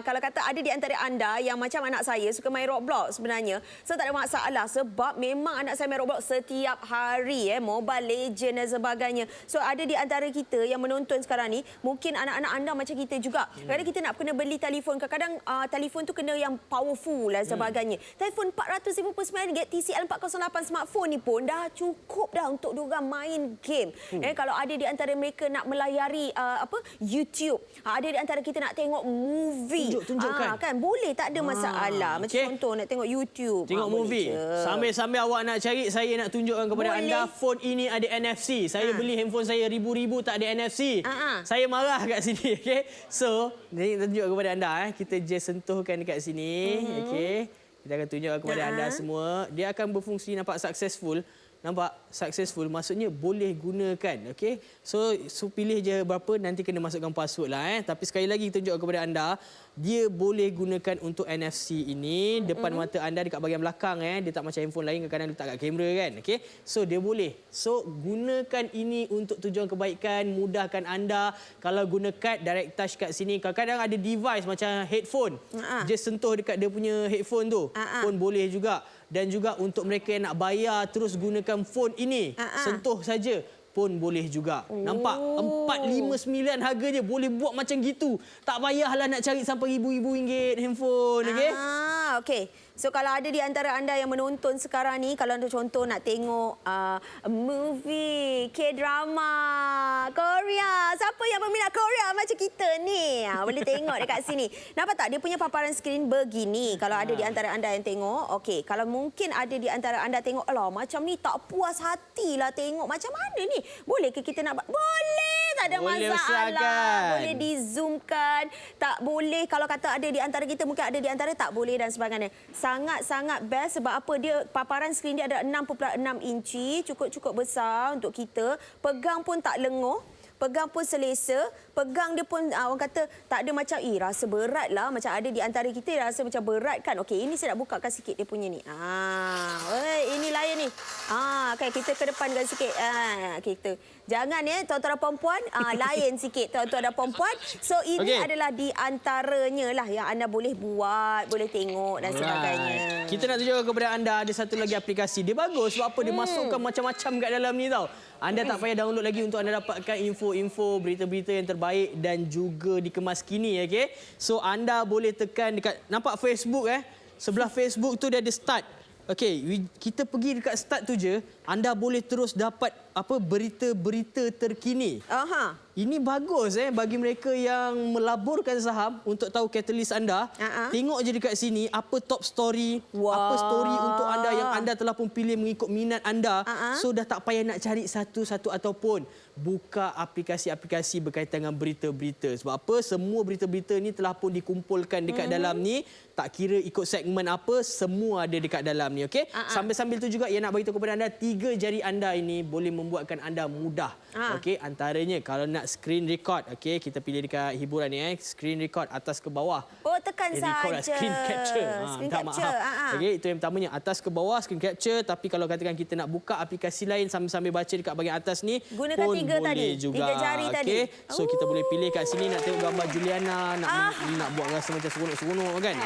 Kalau kata ada di antara anda yang macam anak saya suka main Roblox sebenarnya, so tak ada masalah sebab memang anak saya main Roblox setiap hari, Mobile Legend dan sebagainya. So ada di antara kita yang menonton sekarang ni, mungkin anak-anak anda macam kita juga. Kadang kita nak kena beli telefon, kadang-kadang telefon tu kena yang powerful dan sebagainya. Telefon RM459 TCL 408 smartphone ni pun dah cukup dah untuk diorang main game. Kalau ada di antara mereka nak melayari YouTube, ada di antara kita nak tengok movie, tunjukkan. Kan boleh, tak ada masalah. Macam contoh nak tengok YouTube, tengok movie. Sambil-sambil awak nak cari, saya nak tunjukkan kepada anda phone ini ada NFC. Saya beli handphone saya ribu-ribu tak ada NFC. Saya marah kat sini. Okey, so ni tunjuk kepada anda. Kita just sentuhkan dekat sini. Okey, kita akan tunjukkan kepada anda semua. Dia akan berfungsi, nampak successful. Nampak successful, maksudnya boleh gunakan. Okey, so pilih je berapa, nanti kena masukkan password lah. Tapi sekali lagi tunjuk kepada anda, dia boleh gunakan untuk NFC ini depan mata anda dekat bahagian belakang. Dia tak macam handphone lain kadang-kadang letak kat kamera kan. Okey, so dia boleh. So gunakan ini untuk tujuan kebaikan, mudahkan anda. Kalau guna kad direct touch kat sini, kadang-kadang ada device macam headphone, just sentuh dekat dia punya headphone tu pun boleh juga. Dan juga untuk mereka yang nak bayar terus gunakan phone ini, sentuh saja pun boleh juga. Nampak? 459 harganya, boleh buat macam gitu. Tak payahlah nak cari sampai ribu-ribu ringgit handphone. Okey? Okey. So kalau ada di antara anda yang menonton sekarang ni, kalau untuk contoh nak tengok movie, K-drama, Korea, siapa yang berminat Korea macam kita ni, boleh tengok dekat sini. Nampak tak dia punya paparan skrin begini. Kalau ada di antara anda yang tengok, okey. Kalau mungkin ada di antara anda tengok, alah macam ni tak puas hatilah tengok. Macam mana ni? Boleh ke kita nak boleh, tak ada masalah. Boleh di-zoomkan, tak boleh. Kalau kata ada di antara kita, mungkin ada di antara tak boleh dan sebagainya. Sangat-sangat best sebab apa, dia paparan skrin dia ada 6.6 inci, cukup-cukup besar untuk kita. Pegang pun tak lenguh, pegang pun selesa, pegang dia pun orang kata tak ada macam rasa berat lah. Macam ada di antara kita rasa macam berat kan. Okey, ini saya nak bukakan sikit dia punya ni. Ini layar ni. Kan kita ke depankan sikit. Kita jangan tuan-tuan dan perempuan, lain sikit tuan-tuan dan perempuan. So ini adalah di antaranya lah yang anda boleh buat, boleh tengok dan sebagainya. Kita nak tunjukkan kepada anda ada satu lagi aplikasi. Dia bagus sebab apa? Dia masukkan macam-macam kat dalam ni tau. Anda tak payah download lagi untuk anda dapatkan info-info, berita-berita yang terbaik dan juga dikemas kini. Okey. So anda boleh tekan dekat, nampak Facebook sebelah Facebook tu dia ada start. Okey, kita pergi dekat start tu je, anda boleh terus dapat berita-berita terkini. Ini bagus bagi mereka yang melaburkan saham untuk tahu catalyst anda. Tengok je dekat sini apa top story, apa story untuk anda yang anda telah pun pilih mengikut minat anda. So dah tak payah nak cari satu-satu ataupun buka aplikasi-aplikasi berkaitan dengan berita-berita. Sebab apa? Semua berita-berita ni telah pun dikumpulkan dekat dalam ni. tak kira ikut segmen apa, semua ada dekat dalam ni, okey? Sambil-sambil tu juga ia nak beritahu kepada anda 3 jari anda ini boleh membuatkan anda mudah. Okey, antaranya kalau nak screen record, okey, kita pilih dekat hiburan ni screen record atas ke bawah. Oh, tekan saja. Screen capture. Screen Tak capture. Okey, itu yang pertamanya, atas ke bawah screen capture, tapi kalau katakan kita nak buka aplikasi lain sambil-sambil baca dekat bahagian atas ni, gunakan pun 3 boleh tadi. juga. 3 jari tadi. Okey, so kita boleh pilih kat sini nak tengok gambar Juliana, nak buat rasa macam seronok-seronok kan.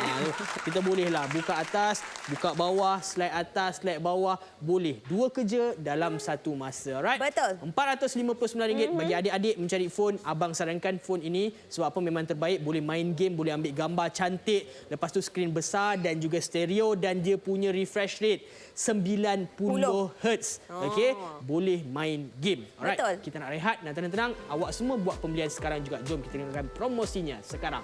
Kita bolehlah buka atas, buka bawah, slide atas, slide bawah, boleh. 2 kerja dalam satu masa, right? Betul. RM459 bagi adik-adik mencari phone. Abang sarankan phone ini sebab apa memang terbaik, boleh main game, boleh ambil gambar cantik, lepas tu skrin besar dan juga stereo dan dia punya refresh rate 90 Hz. Okey, boleh main game. Alright. Betul. Kita nak rehat, nak tenang-tenang. Awak semua buat pembelian sekarang juga. Jom kita dengarkan promosinya sekarang.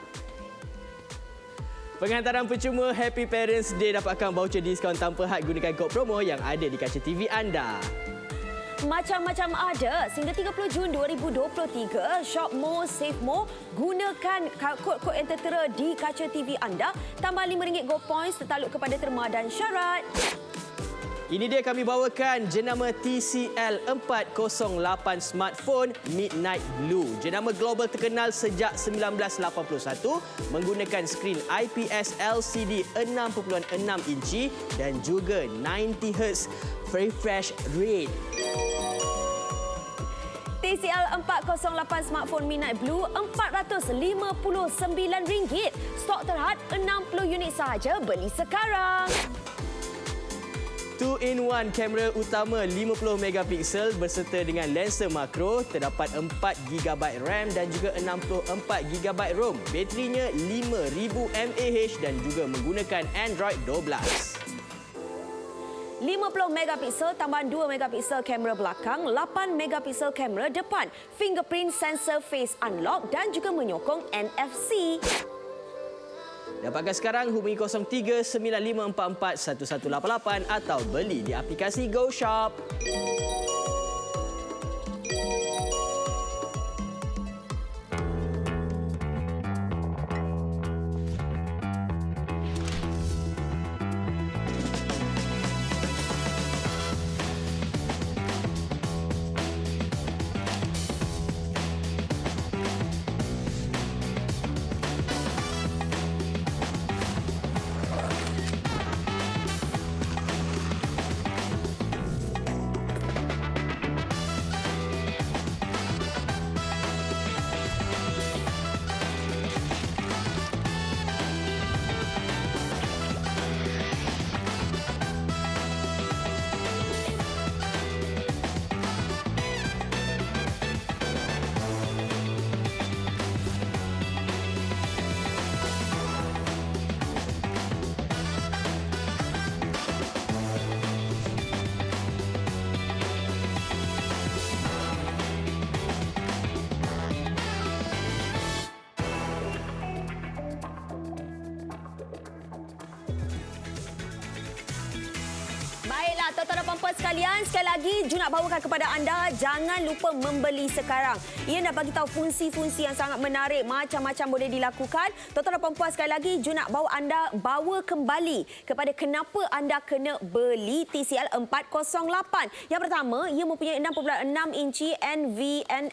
Penghantaran percuma Happy Parents Day, dapatkan voucher diskaun tanpa had gunakan kod promo yang ada di kaca TV anda. Macam-macam ada. Sehingga 30 Jun 2023, shop more, save more. Gunakan kod-kod yang tertera di kaca TV anda. Tambah RM5 Go Points tertakluk kepada terma dan syarat. Ini dia kami bawakan jenama TCL 408 smartphone Midnight Blue. Jenama global terkenal sejak 1981, menggunakan skrin IPS LCD 6.6 inci dan juga 90 Hz refresh rate. TCL 408 smartphone Midnight Blue RM459. Stok terhad 60 unit sahaja. Beli sekarang. 2-in-1 kamera utama 50 megapiksel berserta dengan lensa makro, terdapat 4GB RAM dan juga 64GB ROM. Baterinya 5000 mAh dan juga menggunakan Android 12. 50 megapiksel tambah 2 megapiksel kamera belakang, 8 megapiksel kamera depan, fingerprint sensor face unlock dan juga menyokong NFC. Dapatkan sekarang, hubungi 0395441188 atau beli di aplikasi GoShop. Baiklah, tuan-tuan dan puan-puan sekalian, sekali lagi Ju nak bawakan kepada anda, jangan lupa membeli sekarang. Ia nak bagi tahu fungsi-fungsi yang sangat menarik, macam-macam boleh dilakukan. Tuan-tuan dan puan-puan, sekali lagi Ju nak bawa kembali kepada kenapa anda kena beli TCL 408. Yang pertama, ia mempunyai 6.6 inci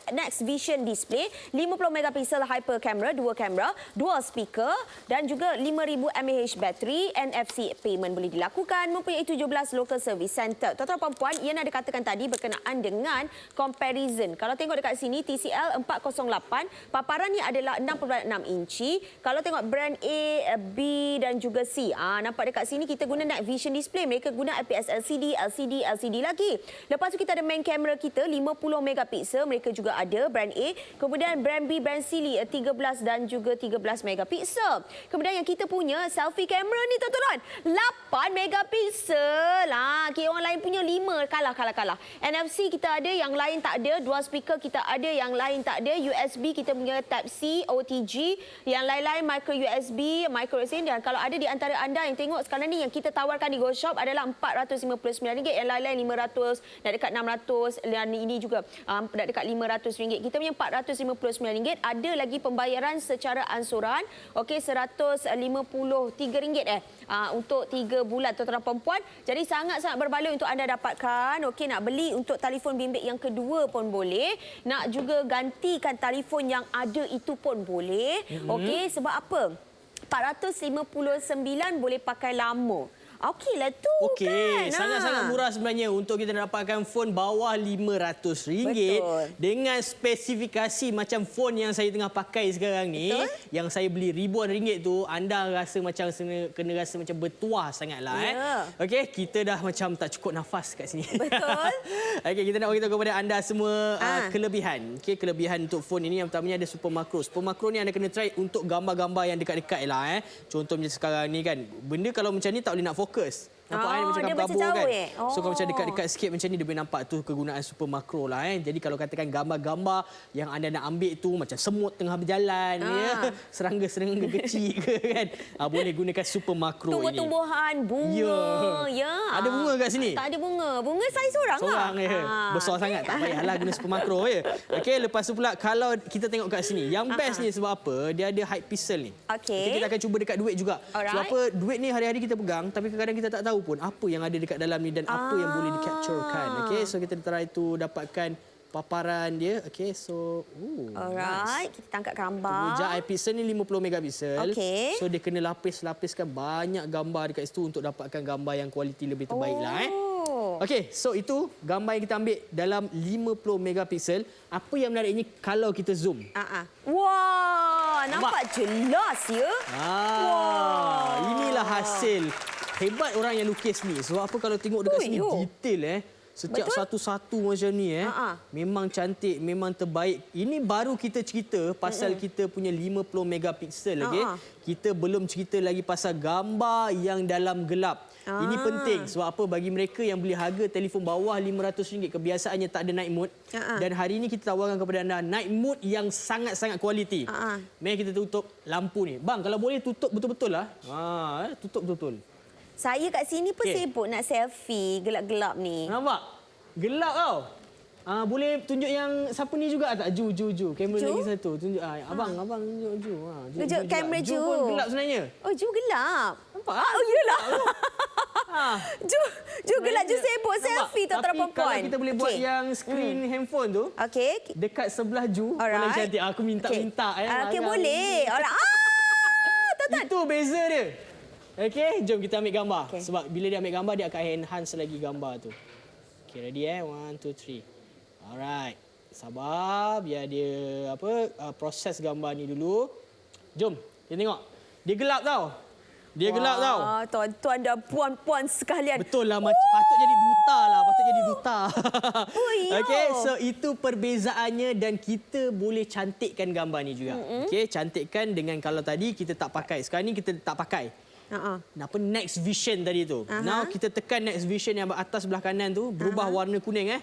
Next Vision display, 50 megapiksel hyper camera, 2 kamera, dual speaker dan juga 5000 mAh bateri. NFC payment boleh dilakukan, mempunyai 17 local service center. Tuan-tuan dan puan-puan, Ian ada katakan tadi berkenaan dengan comparison. Kalau tengok dekat sini, TCL 408, paparan ni adalah 6.6 inci. Kalau tengok brand A, B dan juga C, nampak dekat sini kita guna Night Vision display. Mereka guna IPS LCD lagi. Lepas tu kita ada main camera kita 50 megapiksel. Mereka juga ada brand A. Kemudian brand B, brand C 13 dan juga 13 megapiksel. Kemudian yang kita punya selfie camera ni tuan-tuan, 8 megapiksel. Kira orang lain punya 5 kalah. NFC kita ada, yang lain tak ada. Dual speaker kita ada, yang lain tak ada. USB kita punya Type C, OTG, yang lain-lain micro USB, micro SIM. Dan kalau ada di antara anda yang tengok sekarang ni, yang kita tawarkan di Go Shop adalah RM499, yang lain-lain RM500, nak dekat RM600, dan ini juga nak dekat RM500. Kita punya RM459. Ada lagi pembayaran secara ansuran, okey, RM153 untuk 3 bulan tuan-tuan dan puan. Jadi sangat-sangat berbaloi untuk anda dapatkan. Okey, nak beli untuk telefon bimbit yang kedua pun boleh. Nak juga gantikan telefon yang ada itu pun boleh. Okey, sebab apa? 459 boleh pakai lama. Okeylah tu Okey, kan. sangat-sangat murah sebenarnya untuk kita dapatkan phone bawah RM500 Betul. dengan spesifikasi macam phone yang saya tengah pakai sekarang ni. Betul. Yang saya beli ribuan ringgit tu, anda rasa macam kena rasa macam bertuah sangatlah. Okey, kita dah macam tak cukup nafas kat sini. Betul. Okey, kita nak beritahu kepada anda semua kelebihan. Okey, kelebihan untuk phone ini yang pertamanya ada Super Macro. Super Macro ni anda kena try untuk gambar-gambar yang dekat-dekat lah. Contoh macam sekarang ni kan, benda kalau macam ni tak boleh nak fokus. Nampak macam dia kabur macam kan. jauh, So kalau macam dekat-dekat sikit macam ni, dia boleh nampak tu kegunaan Super Macro lah. Jadi kalau katakan gambar-gambar yang anda nak ambil tu macam semut tengah berjalan, serangga-serangga kecil ke kan, boleh gunakan Super Macro ini. Tumbuh-tumbuhan, bunga. Ada bunga kat sini? Tak ada bunga. Bunga saya seorang lah. Besar sangat, tak payahlah guna Super Macro je. Okey, lepas tu pula kalau kita tengok kat sini, yang best ni sebab apa? Dia ada Hypixel ni. Okey. Kita akan cuba dekat duit juga. Sebab apa? Duit ni hari-hari kita pegang, tapi kadang-kadang kita tak tahu pun apa yang ada dekat dalam ni dan apa yang boleh di-capturekan. Okey, so kita try tu dapatkan paparan dia. Okey, so alright, nice. kita tangkap gambar. Wujud Hypixel ni 50 megapiksel. Okey. So dia kena lapis-lapiskan banyak gambar dekat situ untuk dapatkan gambar yang kualiti lebih terbaik lah. Okey, so itu gambar yang kita ambil dalam 50 megapiksel. Apa yang menariknya kalau kita zoom? Wah, nampak jelas ya. Inilah hasil hebat orang yang lukis ni. Sebab apa kalau tengok dekat sini detail setiap satu-satu macam ni memang cantik, memang terbaik. Ini baru kita cerita pasal kita punya 50 megapiksel okey. Kita belum cerita lagi pasal gambar yang dalam gelap. Ini penting sebab apa, bagi mereka yang beli harga telefon bawah RM500 kebiasaannya tak ada night mode. Dan hari ini kita tawarkan kepada anda night mode yang sangat-sangat kualiti. Mari kita tutup lampu ni. Bang, kalau boleh tutup betul-betul lah. Tutup betul-betul. Saya kat sini pun sibuk nak selfie gelap-gelap ni. Nampak? Gelap tau. Boleh tunjuk yang siapa ni juga tak? Ju. Kamera lagi satu. Tunjuk abang tunjuk Ju. Tunjuk kamera Ju. Ju pun gelap sebenarnya. Oh, Ju gelap. Nampak? Iyalah. Ju gelap, Ju sibuk selfie tuan-tuan dan puan. Kalau kita boleh buat yang skrin handphone tu. Dekat sebelah Ju. Paling cantik. Aku minta-minta. Okey, boleh. Itu beza dia. Okey, jom kita ambil gambar. Sebab bila dia ambil gambar, dia akan enhance lagi gambar tu. Okey, ready 1, 2, 3. Alright. Sabar biar dia proses gambar ni dulu. Jom, kita tengok. Dia gelap tau. Gelap tau. Tuan-tuan dan puan-puan sekalian. Betul lah, patut jadi duta lah. Okey, so itu perbezaannya dan kita boleh cantikkan gambar ni juga. Okey, cantikkan dengan kalau tadi kita tak pakai. Sekarang ni kita tak pakai. Next Vision tadi tu. Now kita tekan Next Vision yang atas sebelah kanan tu, berubah warna kuning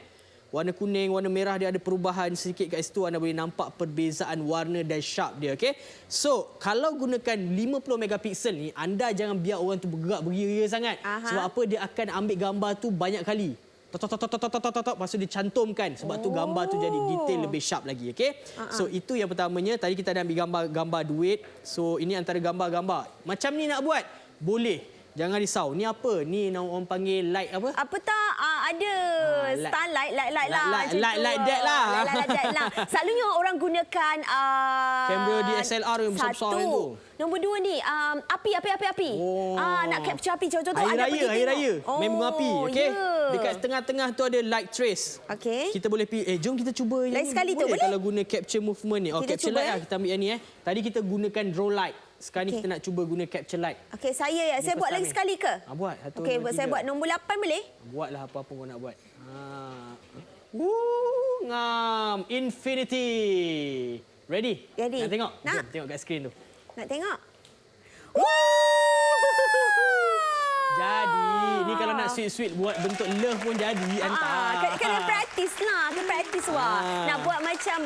Warna kuning, warna merah dia ada perubahan sedikit kat situ. Anda boleh nampak perbezaan warna dan sharp dia, okey? So, kalau gunakan 50 megapiksel ni, anda jangan biar orang tu bergerak beria sangat. Sebab apa? Dia akan ambil gambar tu banyak kali. Lepas tu dia cantumkan. Sebab tu gambar tu jadi detail lebih sharp lagi, okey? So, itu yang pertamanya. Tadi kita dah ambil gambar duit. So, ini antara gambar-gambar. Macam ni nak buat? Boleh. Jangan risau. Ni apa? Ni orang panggil light apa? Apa tak? Ada starlight, light lah. Light that lah. Selalunya orang gunakan kamera DSLR yang besar-besar tu. Nombor 2 ni, api. Nak capture api. Contoh Hari raya. Main bunga api. Okay? Dekat tengah-tengah tu ada light trace. Okay. Kita boleh pilih. Jom kita cuba yang lain sekali tu boleh? Kalau guna capture movement ni. Capture light lah. Kita ambil yang ni. Tadi kita gunakan draw light. Sekarang ni kita nak cuba guna capture light. Okey, saya buat lagi sekali ke? Buat. Okey, saya buat nombor 8 boleh? Buatlah apa-apa kau nak buat. Ngam. Infinity. Ready? Nak tengok? Jom tengok kat skrin tu. Nak tengok? Jadi, ni kalau nak sweet-sweet buat bentuk love pun jadi hantar. Kena praktis lah. Kena praktis wah. Nak buat macam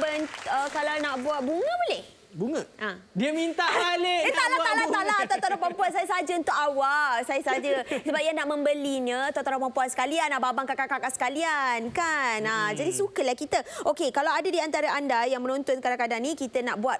kalau nak buat bunga boleh? Bunga? Dia minta balik. Taklah. Tuan-tuan perempuan saya saja untuk awak. Saya saja. Sebab yang nak membelinya, tuan-tuan perempuan sekalian, abang-abang kakak-kakak sekalian. Kan? Jadi sukalah kita. Okey, kalau ada di antara anda yang menonton kadang-kadang ni, kita nak buat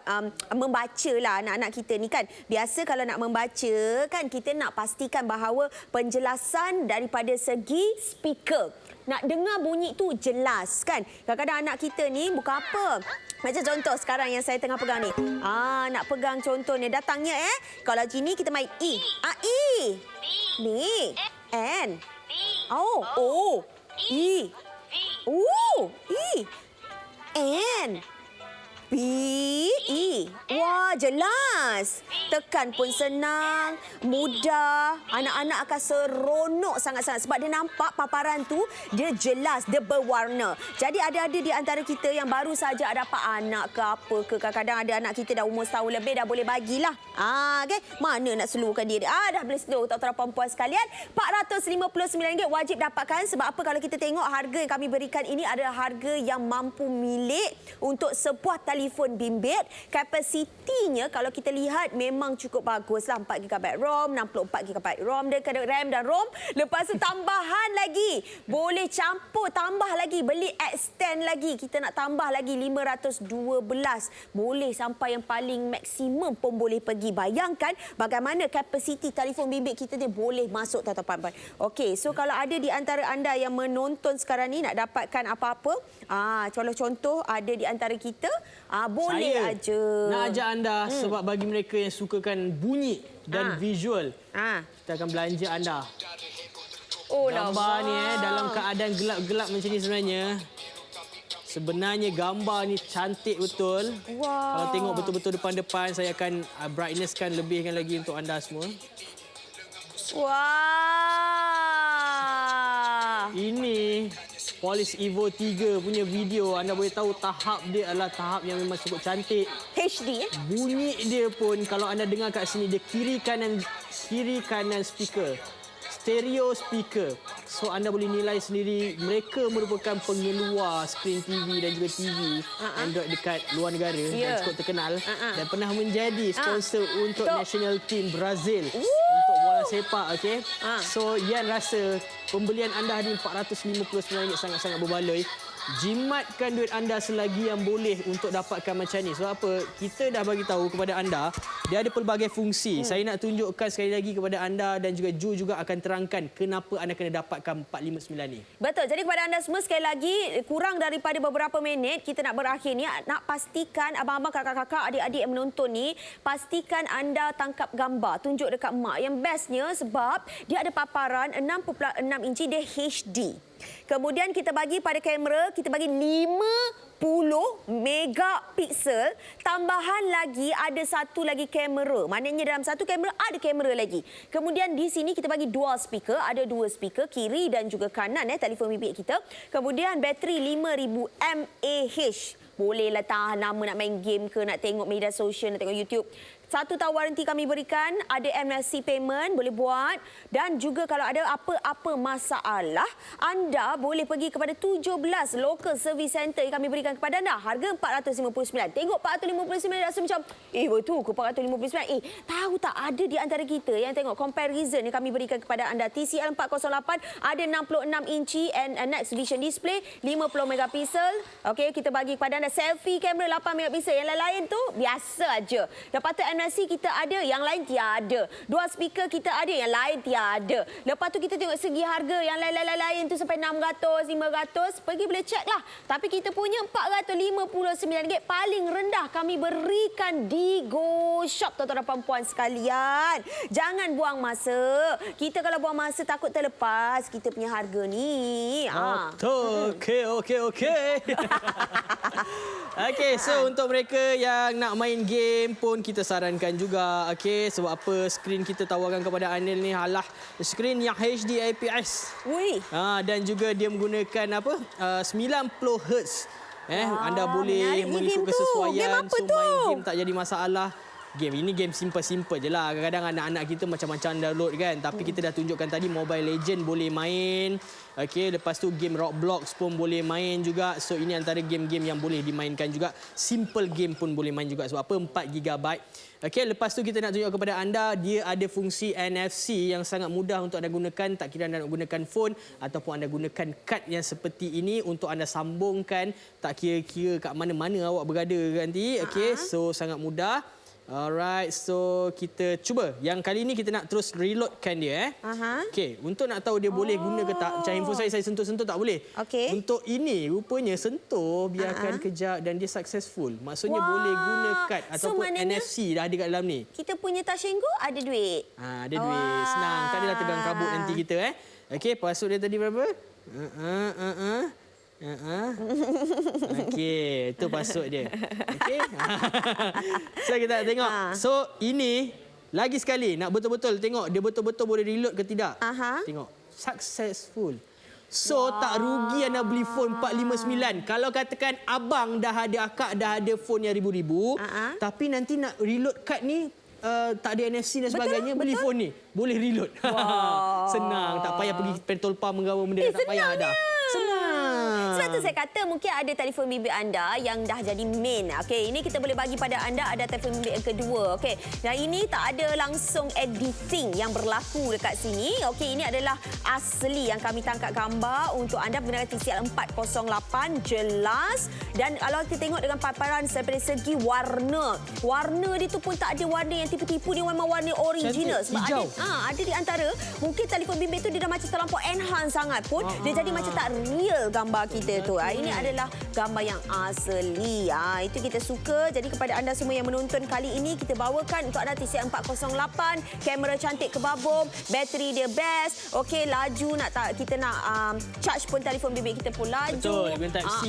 membaca lah anak-anak kita ni kan. Biasa kalau nak membaca kan, kita nak pastikan bahawa penjelasan daripada segi speaker. Nak dengar bunyi tu jelas kan. Kadang-kadang anak kita ni bukan apa. Macam contoh sekarang yang saya tengah pegang ni. Nak pegang contohnya. Datangnya kalau gini kita main I. I. Ni. N. O. I. I. N. B. I. Wah, jelas. Tekan pun senang, mudah. Anak-anak akan seronok sangat-sangat sebab dia nampak paparan tu, dia jelas, dia berwarna. Jadi ada-ada di antara kita yang baru saja dapat anak ke apa ke. Kadang-kadang ada anak kita dah umur setahun lebih, dah boleh bagilah. Okay. Mana nak slowkan dia? Dah boleh slow, tuan-tuan perempuan sekalian. RM459 wajib dapatkan. Sebab apa? Kalau kita tengok harga yang kami berikan ini adalah harga yang mampu milik untuk sebuah telefon bimbit. Kapasitinya kalau kita lihat memang cukup baguslah, 4GB ROM, 64GB ROM dan RAM dan ROM. Lepas tu tambahan lagi, boleh campur tambah lagi, beli extend lagi, kita nak tambah lagi 512. Boleh sampai yang paling maksimum pun boleh pergi. Bayangkan bagaimana kapasiti telefon bimbit kita ni boleh masuk tuan-tuan. Okey, so kalau ada di antara anda yang menonton sekarang ni nak dapatkan apa-apa, contoh ada di antara kita, boleh saya aja. Nak ajak anda sebab bagi mereka yang sukakan bunyi dan visual, kita akan belanja anda. Gambar ni dalam keadaan gelap-gelap macam ni sebenarnya gambar ni cantik betul. Kalau tengok betul-betul depan-depan, saya akan brightnesskan lebihkan lagi untuk anda semua. Ini Police Evo 3 punya video. Anda boleh tahu tahap dia adalah tahap yang memang cukup cantik. HD Bunyi dia pun kalau anda dengar kat sini, dia kiri kanan speaker. Stereo speaker. So anda boleh nilai sendiri, mereka merupakan pengeluar skrin TV dan juga TV Android dekat luar negara dan cukup terkenal dan pernah menjadi sponsor untuk national team Brazil untuk bola sepak. Okay? So Yan rasa pembelian anda hari RM459 sangat-sangat berbaloi. Jimatkan duit anda selagi yang boleh untuk dapatkan macam ni. Sebab apa? Kita dah bagi tahu kepada anda, dia ada pelbagai fungsi. Saya nak tunjukkan sekali lagi kepada anda dan juga Ju juga akan terangkan kenapa anda kena dapatkan 459 ni. Betul. Jadi kepada anda semua sekali lagi, kurang daripada beberapa minit kita nak berakhir ni. Nak pastikan abang-abang, kakak-kakak, adik-adik yang menonton ni, pastikan anda tangkap gambar, tunjuk dekat mak. Yang bestnya sebab dia ada paparan 6.6 inci, dia HD. Kemudian kita bagi pada kamera, kita bagi 50 megapiksel. Tambahan lagi ada satu lagi kamera. Maknanya dalam satu kamera ada kamera lagi. Kemudian di sini kita bagi dual speaker. Ada dua speaker kiri dan juga kanan telefon bimbit kita. Kemudian bateri 5000 mAh. Bolehlah tahan lama nak main game ke, nak tengok media sosial, nak tengok YouTube. 1 tahun waranti kami berikan, ada MNC payment boleh buat dan juga kalau ada apa-apa masalah, anda boleh pergi kepada 17 local service center yang kami berikan kepada anda. Harga RM459. Tengok RM459 rasa macam, betul ke RM459? Tahu tak ada di antara kita yang tengok comparison yang kami berikan kepada anda. TCL 408 ada 66 inci and next vision display 50 megapiksel. Okey, kita bagi kepada anda selfie kamera 8 megapiksel. Yang lain-lain tu biasa aja. Lepas tu MNC kita ada, yang lain tiada. Dua speaker kita ada, yang lain tiada. Lepas tu kita tengok segi harga, yang lain-lain tu sampai RM600, RM500, pergi boleh check lah. Tapi kita punya RM459 paling rendah kami berikan di Go Shop, tuan-tuan dan puan-puan sekalian. Jangan buang masa. Kita kalau buang masa takut terlepas kita punya harga ni. Okey. Okey, so untuk mereka yang nak main game pun kita sarankan juga. Okey, sebab apa skrin kita tawarkan kepada Anil ni adalah skrin yang HD IPS. Dan juga dia menggunakan 90 Hz. Anda boleh mengikut kesesuaian, so main game tak jadi masalah. game. Ini game simple-simple je lah. Kadang-kadang anak-anak kita macam-macam download kan. Tapi kita dah tunjukkan tadi Mobile Legend boleh main. Okey, lepas tu game Roblox pun boleh main juga. So ini antara game-game yang boleh dimainkan juga. Simple game pun boleh main juga. Sebab apa? 4 GB. Okey, lepas tu kita nak tunjuk kepada anda, dia ada fungsi NFC yang sangat mudah untuk anda gunakan. Tak kira anda nak gunakan phone ataupun anda gunakan kad yang seperti ini untuk anda sambungkan. Tak kira-kira kat mana-mana awak berada nanti. Okey, so sangat mudah. Alright, so kita cuba. Yang kali ni kita nak terus reloadkan dia. Okey, untuk nak tahu dia boleh guna ke tak. Macam handphone saya sentuh-sentuh tak boleh. Okey. Untuk ini rupanya sentuh, biarkan kejap dan dia successful. Maksudnya boleh guna kad ataupun NFC dah ada kat dalam ni. Kita punya Touch 'n Go ada duit. Ada duit. Senang. Tak adalah tegang kabut nanti kita. Okey, password dia tadi berapa? Okey, itu password dia. Okey. So kita tengok. So ini lagi sekali nak betul-betul tengok dia betul-betul boleh reload ke tidak. Tengok. Successful. So tak rugi anda beli phone 459. Kalau katakan abang dah ada, akak dah ada phone yang ribu-ribu, tapi nanti nak reload kad ni tak ada NFC dan sebagainya, beli phone ni boleh reload. Senang, tak payah pergi petrol pump menggawa benda, tak payah dah. Senang. Sebab tu saya kata mungkin ada telefon bimbit anda yang dah jadi main. Okey, ini kita boleh bagi pada anda ada telefon bimbit yang kedua. Okey. Dan ini tak ada langsung editing yang berlaku dekat sini. Okey, ini adalah asli yang kami tangkap gambar untuk anda menggunakan TCL 408 jelas, dan kalau kita tengok dengan paparan daripada segi warna. Warna dia tu pun tak ada warna yang tipu-tipu, dia memang warna original. Cantik, sebab hijau. ada di antara mungkin telefon bimbit tu dia dah macam terlampau enhance sangat pun dia jadi macam tak real gambar kita tu. Ini adalah gambar yang asli. Itu kita suka. Jadi kepada anda semua yang menonton kali ini, kita bawakan untuk anda TCL 408, kamera cantik kebabum, bateri dia best. Okey, laju kita nak charge pun telefon bimbit kita pun laju. Betul, guna Type-C.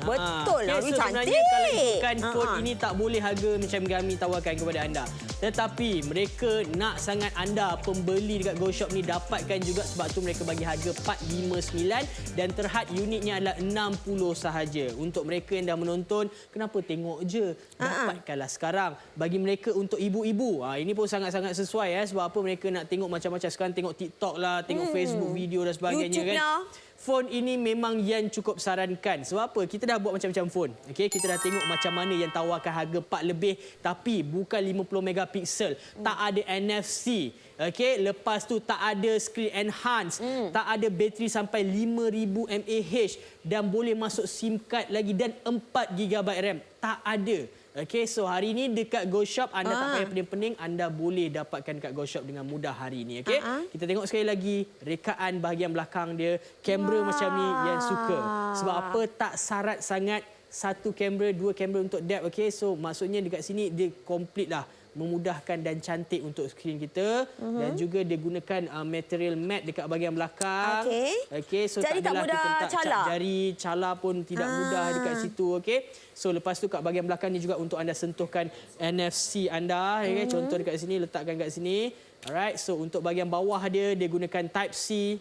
Betul. Okay, so Cantik. sebenarnya kalau ikutkan phone ini tak boleh harga macam kami tawarkan kepada anda. Tetapi mereka nak sangat anda pembeli dekat GoShop ni dapatkan juga, sebab tu mereka bagi harga 459 dan terhad unitnya adalah 60 sahaja. Untuk mereka yang dah menonton, kenapa tengok je? Dapatkanlah sekarang. Bagi mereka untuk ibu-ibu, ini pun sangat-sangat sesuai sebab apa, mereka nak tengok macam-macam. Sekarang tengok TikTok lah, tengok Facebook video dan sebagainya. YouTube kan. lah. Phone ini memang yang cukup sarankan. Sebab apa? Kita dah buat macam-macam phone. Okey, kita dah tengok macam mana yang tawarkan harga 4 lebih tapi bukan 50 megapiksel. Tak ada NFC. Okey, lepas tu tak ada screen enhance, tak ada bateri sampai 5000 mAh dan boleh masuk SIM card lagi dan 4 GB RAM. Tak ada. Okey, so hari ini dekat GoShop anda tak payah pening-pening, anda boleh dapatkan kat GoShop dengan mudah hari ini. Okey, kita tengok sekali lagi rekaan bahagian belakang dia, kamera macam ni yang suka. Sebab apa? Tak syarat sangat satu kamera, dua kamera untuk depth. Okey, so maksudnya dekat sini dia komplit lah, memudahkan dan cantik untuk skrin kita. Dan juga dia gunakan material matte dekat bahagian belakang. Okey, so jadi tak mudah kita letak cala. cap jari, cala pun tidak mudah dekat situ. Okey, so lepas tu kat bahagian belakang ni juga untuk anda sentuhkan NFC anda. Okay? Contoh dekat sini, letakkan kat sini. Alright, so untuk bahagian bawah dia gunakan Type-C.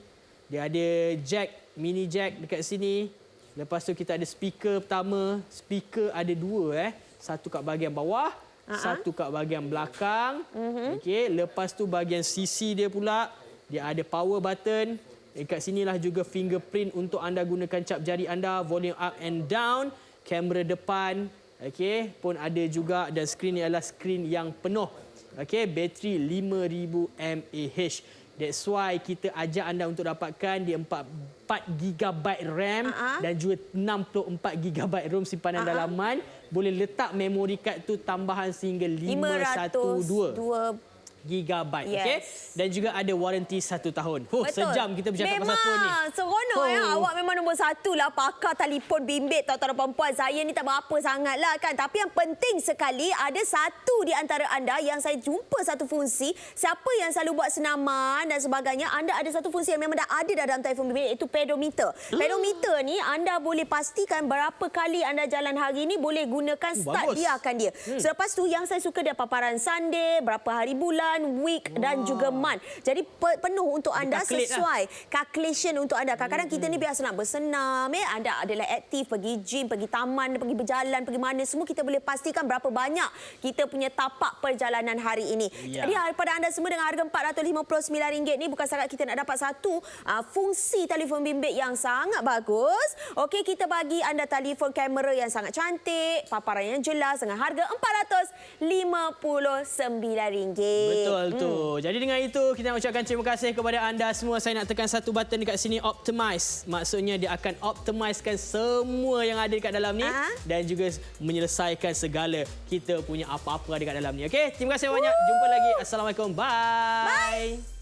Dia ada jack, mini jack dekat sini. Lepas tu kita ada speaker pertama. Speaker ada dua. Satu kat bahagian bawah, satu kat bahagian belakang. Okey, lepas tu bahagian sisi dia pula, dia ada power button. Dekat sinilah juga fingerprint untuk anda gunakan cap jari anda, volume up and down, kamera depan. Okey, pun ada juga, dan skrin ni adalah skrin yang penuh. Okey, bateri 5000 mAh. That's why kita ajak anda untuk dapatkan di 4 GB RAM dan juga 64 GB ROM simpanan dalaman. Boleh letak memory card tu tambahan sehingga 512 GB. Okey, dan juga ada warranty 1 tahun. Sejam kita bercakap pasal phone ni. Memang seronok awak memang nombor 1 lah pakar telefon bimbit tuan-tuan dan perempuan. Saya ni tak berapa sangatlah kan, tapi yang penting sekali ada satu di antara anda yang saya jumpa satu fungsi, siapa yang selalu buat senaman dan sebagainya, anda ada satu fungsi yang memang dah ada dalam telefon bimbit, iaitu pedometer. Pedometer ni anda boleh pastikan berapa kali anda jalan hari ni, boleh gunakan start biarkan dia. Selepas tu yang saya suka dia paparan Sunday, berapa hari bulan, bulan, week dan juga month. Jadi penuh untuk anda sesuai calculation untuk anda. Kadang-kadang kita ni biasa nak bersenam, anda adalah aktif, pergi gym, pergi taman, pergi berjalan, pergi mana, semua kita boleh pastikan berapa banyak kita punya tapak perjalanan hari ini. Jadi daripada anda semua dengan harga RM459 ni, bukan sangat kita nak dapat satu fungsi telefon bimbit yang sangat bagus. Okey, kita bagi anda telefon kamera yang sangat cantik, paparan yang jelas dengan harga RM459. Betul tu. Jadi dengan itu kita nak ucapkan terima kasih kepada anda semua. Saya nak tekan satu button dekat sini, optimize. Maksudnya dia akan optimizekan semua yang ada dekat dalam ni dan juga menyelesaikan segala kita punya apa-apa dekat dalam ni. Okey, terima kasih banyak. Jumpa lagi. Assalamualaikum. Bye.